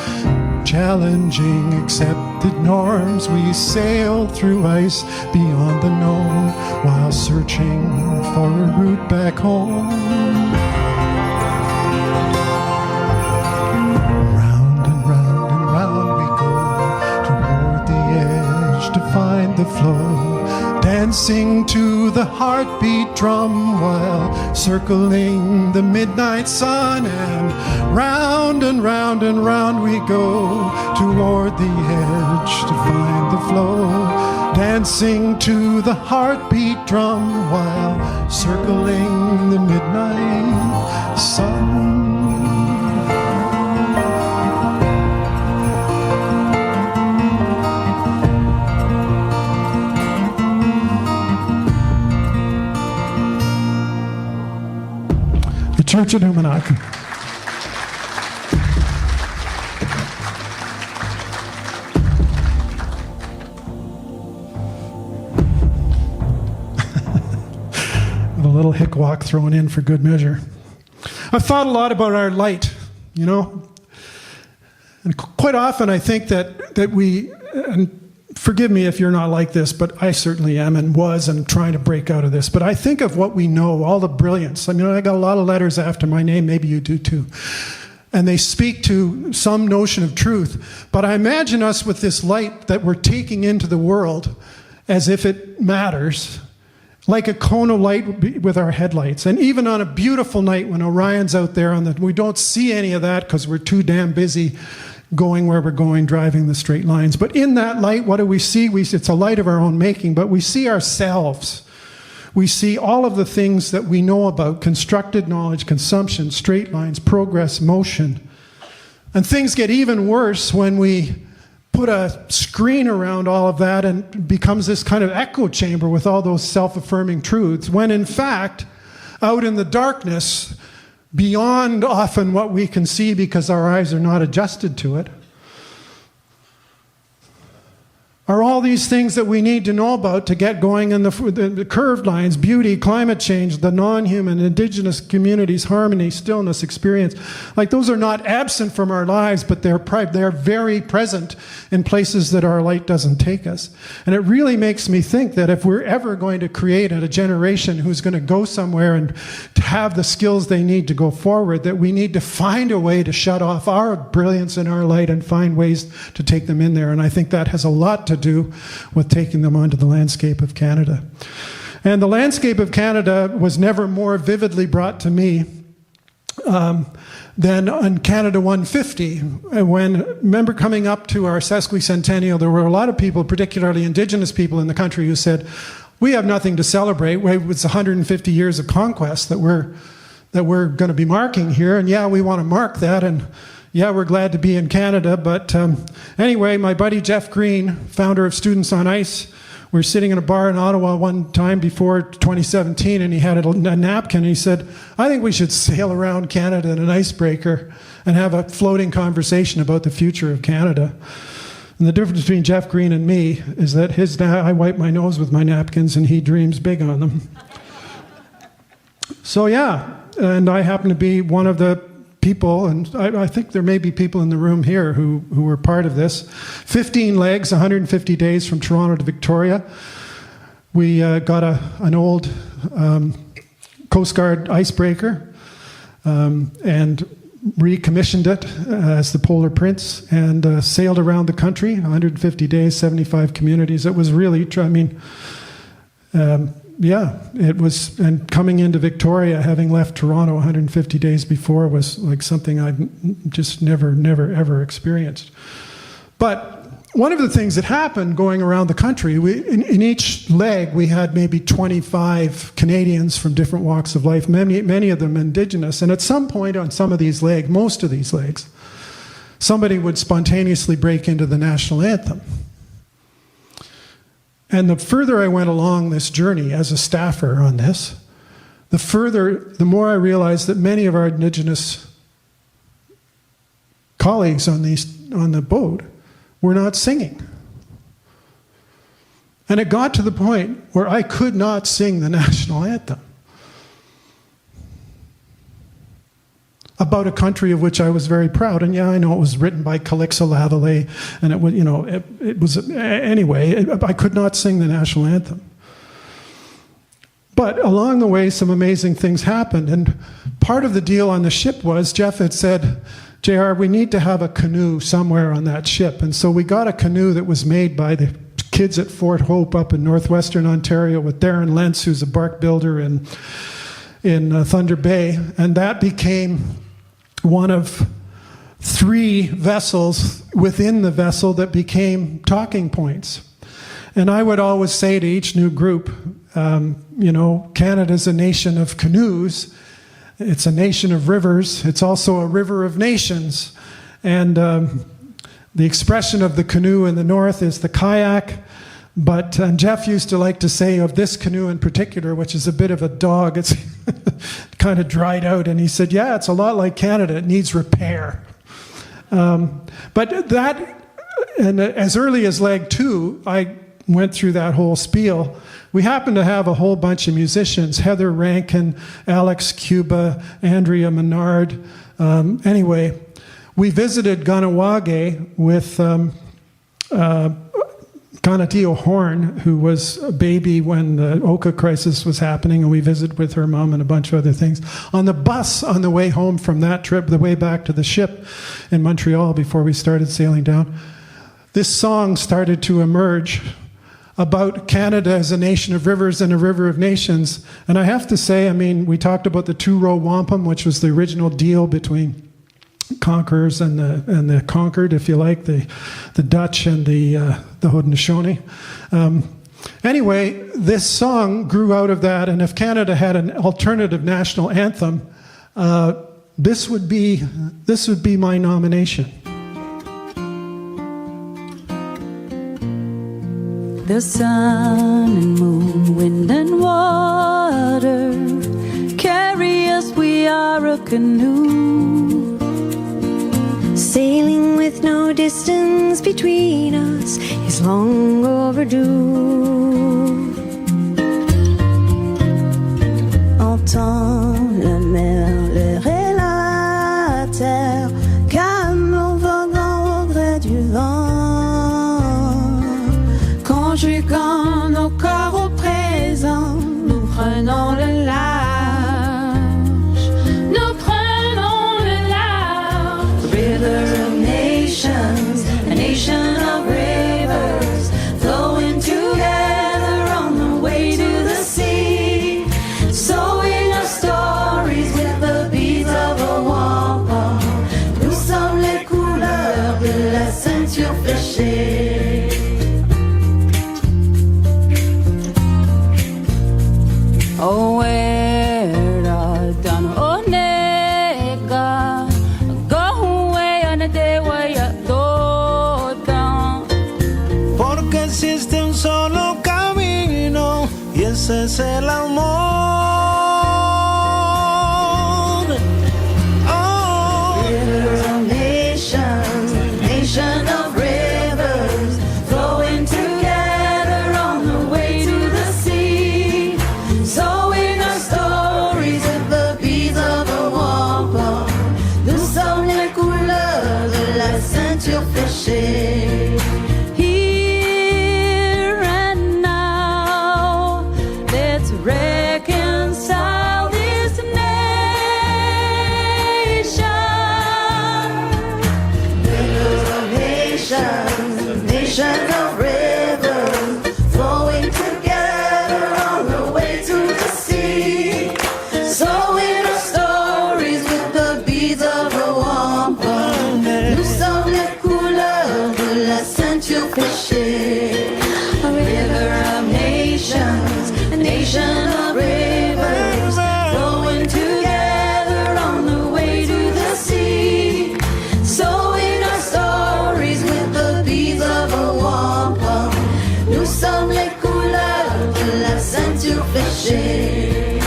challenging accepted norms. We sail through ice beyond the known while searching for a route back home. Round and round and round we go toward the edge to find the flow, dancing to the heartbeat drum while circling the midnight sun. And round and round and round we go toward the edge to find the flow, dancing to the heartbeat drum while circling the midnight sun. The Church of Numinaki. With a little hick walk thrown in for good measure. I've thought a lot about our light, you know. And quite often I think that we, and forgive me if you're not like this, but I certainly am and was and trying to break out of this. But I think of what we know, all the brilliance. I mean, I got a lot of letters after my name, maybe you do too. And they speak to some notion of truth. But I imagine us with this light that we're taking into the world as if it matters, like a cone of light with our headlights. And even on a beautiful night when Orion's out there, we don't see any of that because we're too damn busy going where we're going, driving the straight lines. But in that light, what do we see? It's a light of our own making, but we see ourselves. We see all of the things that we know about: constructed knowledge, consumption, straight lines, progress, motion. And things get even worse when we put a screen around all of that and it becomes this kind of echo chamber with all those self-affirming truths, when in fact, out in the darkness, beyond often what we can see because our eyes are not adjusted to it, are all these things that we need to know about to get going in the curved lines: beauty, climate change, the non-human, indigenous communities, harmony, stillness, experience. Like, those are not absent from our lives, but they're very present in places that our light doesn't take us. And it really makes me think that if we're ever going to create a generation who's going to go somewhere and to have the skills they need to go forward, that we need to find a way to shut off our brilliance and our light and find ways to take them in there. And I think that has a lot to do with taking them onto the landscape of Canada. And the landscape of Canada was never more vividly brought to me than on Canada 150. When, remember, coming up to our sesquicentennial, there were a lot of people, particularly Indigenous people in the country, who said, we have nothing to celebrate. It was 150 years of conquest that we're going to be marking here. And yeah, we want to mark that. And yeah, we're glad to be in Canada. But anyway, my buddy Jeff Green, founder of Students on Ice, we were sitting in a bar in Ottawa one time before 2017, and he had a napkin, and he said, I think we should sail around Canada in an icebreaker and have a floating conversation about the future of Canada. And the difference between Jeff Green and me is that I wipe my nose with my napkins and he dreams big on them. So yeah, and I happen to be one of the people, and I think there may be people in the room here who were part of this. 15 legs, 150 days from Toronto to Victoria. We got an old Coast Guard icebreaker and recommissioned it as the Polar Prince, and sailed around the country, 150 days, 75 communities. It was really, yeah, it was, and coming into Victoria, having left Toronto 150 days before, was like something I'd just never, ever experienced. But one of the things that happened going around the country, in each leg we had maybe 25 Canadians from different walks of life, many of them Indigenous, and at some point on some of these legs, most of these legs, somebody would spontaneously break into the national anthem. And the further I went along this journey as a staffer on this, the more I realized that many of our Indigenous colleagues on the boat were not singing. And it got to the point where I could not sing the national anthem about a country of which I was very proud. And yeah, I know it was written by Calixa Lavallée, and it was, it was, anyway, I could not sing the national anthem. But along the way, some amazing things happened. And part of the deal on the ship was, Jeff had said, JR, we need to have a canoe somewhere on that ship. And so we got a canoe that was made by the kids at Fort Hope up in northwestern Ontario with Darren Lentz, who's a bark builder in Thunder Bay. And that became one of 3 vessels within the vessel that became talking points. And I would always say to each new group, Canada's a nation of canoes. It's a nation of rivers. It's also a river of nations. And the expression of the canoe in the north is the kayak. But Jeff used to like to say of this canoe in particular, which is a bit of a dog, it's kind of dried out. And he said, yeah, it's a lot like Canada. It needs repair. But that, and as early as leg 2, I went through that whole spiel. We happened to have a whole bunch of musicians, Heather Rankin, Alex Cuba, Andrea Menard. Anyway, we visited Ganawage with Ganatio Horn, who was a baby when the Oka crisis was happening, and we visited with her mom and a bunch of other things. On the bus on the way home from that trip, the way back to the ship in Montreal before we started sailing down, this song started to emerge about Canada as a nation of rivers and a river of nations. And I have to say, I mean, we talked about the 2-row wampum, which was the original deal between conquerors and the conquered, if you like, the Dutch and the Haudenosaunee. Anyway, this song grew out of that, and if Canada had an alternative national anthem, this would be my nomination. The sun and moon, wind and water carry us, we are a canoe. Sailing with no distance between us is long overdue. Entends la mer, l'air et la terre, calme en voguant au gré du vent. Conjuguant nos corps au présent, nous prenons le large. Nous prenons le large. River of nations, a nation of rivers, flowing together on the way to the sea, sewing our stories with the beads of a wampum. Nous sommes les couleurs de la ceinture fléchée. Oh, where done onega, go away on a day where you go down. Porque existe un solo camino y ese es el amor. Oh. River of nations, nation of rivers, flowing together on the way to the sea, sewing our stories with the beads of a wampum. Nous sommes les couleurs de la ceinture fléchée. Here and now, let's reconcile this nation. Rivers of nations, nations of rivers, flowing together on the way to the sea, sewing our stories with the beads of a wampum. Nous sommes les couleurs de la ceinture fléchée. A river of nations, a nation of rivers, flowing together on the way to the sea, sewing our stories with the beads of a wampum. Nous sommes les couleurs de la ceinture fléchée.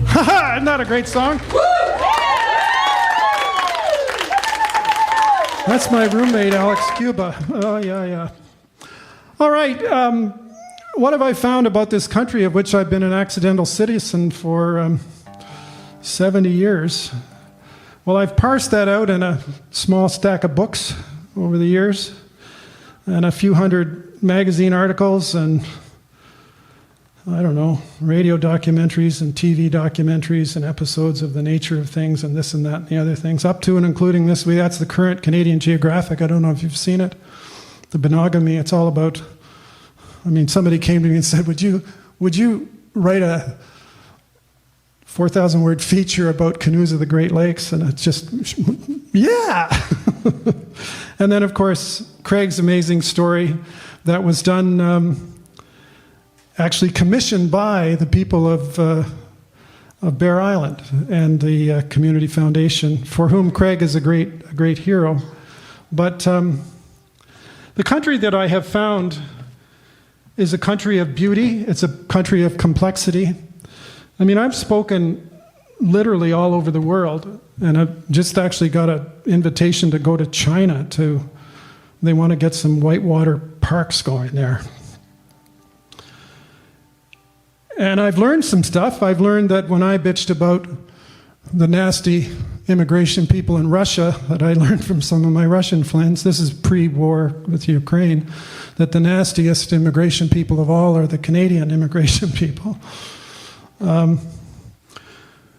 Haha, isn't that a great song? That's my roommate, Alex Cuba. Oh, yeah. All right. What have I found about this country of which I've been an accidental citizen for 70 years? Well, I've parsed that out in a small stack of books over the years and a few hundred magazine articles and, I don't know, radio documentaries and TV documentaries and episodes of The Nature of Things and this and that and the other things, up to and including this. That's the current Canadian Geographic. I don't know if you've seen it. The Benogamy. It's all about, somebody came to me and said, would you write a 4,000 word feature about canoes of the Great Lakes? And it's just, yeah. And then, of course, Craig's amazing story that was done, actually commissioned by the people of Bear Island and the Community Foundation, for whom Craig is a great hero. But the country that I have found is a country of beauty. It's a country of complexity. I've spoken literally all over the world, and I've just actually got an invitation to go to China they want to get some whitewater parks going there. And I've learned some stuff. I've learned that when I bitched about the nasty immigration people in Russia, that I learned from some of my Russian friends, this is pre-war with Ukraine, that the nastiest immigration people of all are the Canadian immigration people.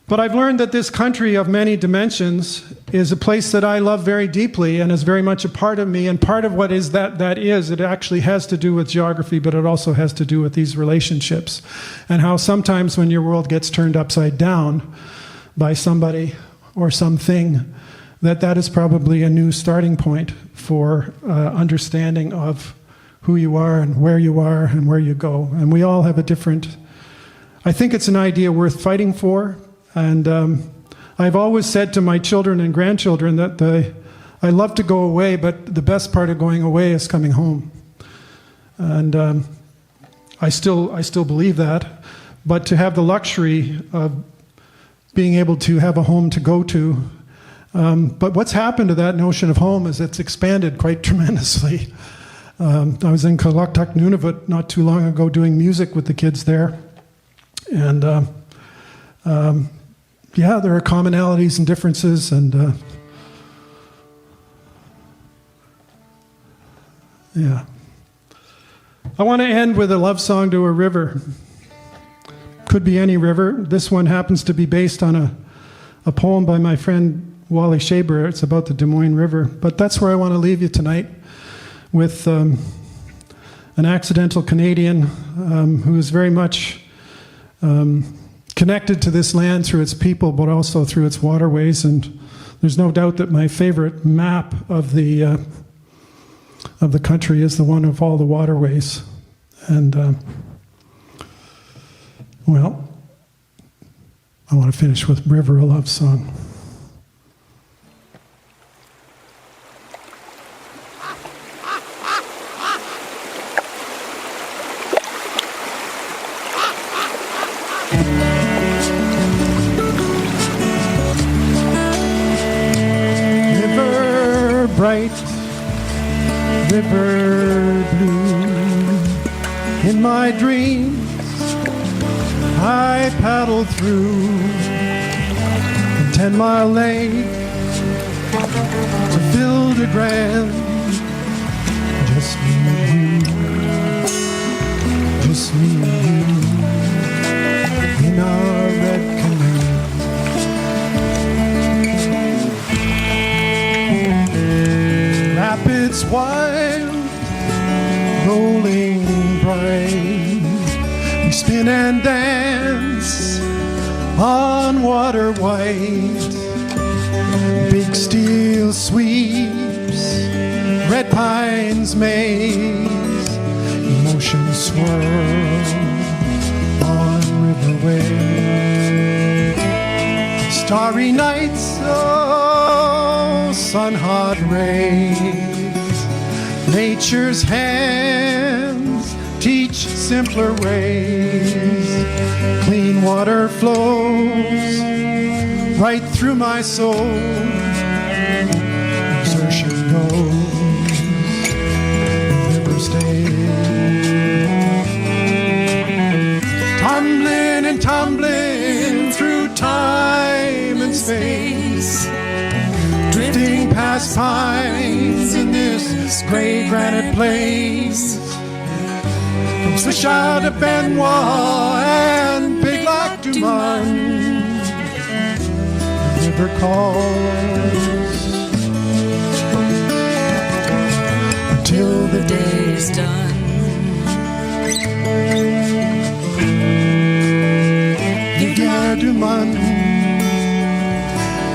But I've learned that this country of many dimensions is a place that I love very deeply and is very much a part of me. And part of what is that is, it actually has to do with geography, but it also has to do with these relationships. And how sometimes when your world gets turned upside down by somebody or something, that is probably a new starting point for understanding of who you are and where you go. And we all have a different... I think it's an idea worth fighting for. And I've always said to my children and grandchildren that I love to go away, but the best part of going away is coming home. And I still believe that. But to have the luxury of being able to have a home to go to. But what's happened to that notion of home is it's expanded quite tremendously. I was in Kaluktuk, Nunavut not too long ago doing music with the kids there. And yeah, there are commonalities and differences, and yeah. I want to end with a love song to a river. Could be any river. This one happens to be based on a poem by my friend Wally Shaber. It's about the Des Moines River. But that's where I want to leave you tonight, with an accidental Canadian who is very much connected to this land through its people, but also through its waterways. And there's no doubt that my favorite map of the country is the one of all the waterways. And well, I want to finish with River, a love song. Bright river blue, in my dreams I paddle through from 10 Mile Lake to Filter Grand. Just me and you, just me and you, in our red canoe. Rapids wild, rolling bright, we spin and dance on water white. Big steel sweeps, red pines maze, emotions swirl on riverway. Starry nights, oh, sun-hot rays, nature's hands simpler ways. Clean water flows right through my soul. Exertion goes, the river stays. Tumbling and tumbling through time and space, drifting past pines in this gray granite place. From Swisha to Benoit and Big Lac du Monde, the river calls until the day is done. Big du Monde,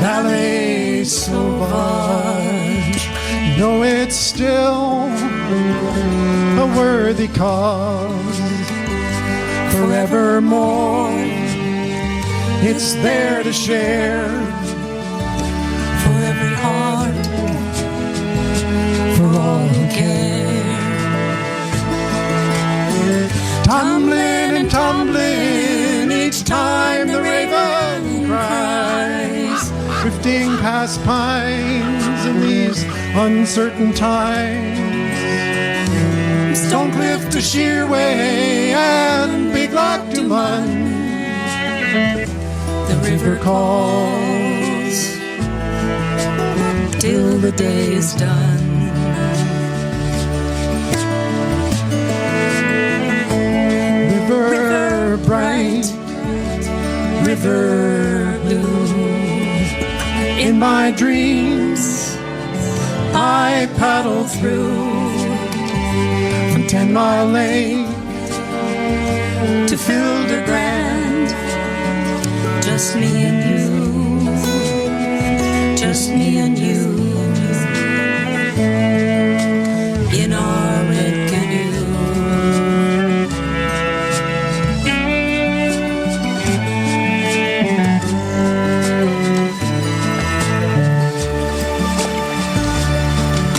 Valley Sauvage, you know it's still a worthy cause. Forevermore, it's there to share. For every heart, for all who care. Tumbling and tumbling each time the raven cries, drifting past pines in these uncertain times. Stonecliff to Sheerway and Big Lac du Monde, the river calls till the day is done. River bright, river blue, in my dreams I paddle through. From 10 Mile Lake to Filder Grand, just me and you, just me and you, in our red canoe.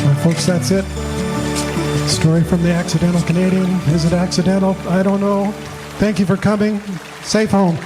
Well, folks, that's it. Story from the Accidental Canadian. Is it accidental? I don't know. Thank you for coming. Safe home.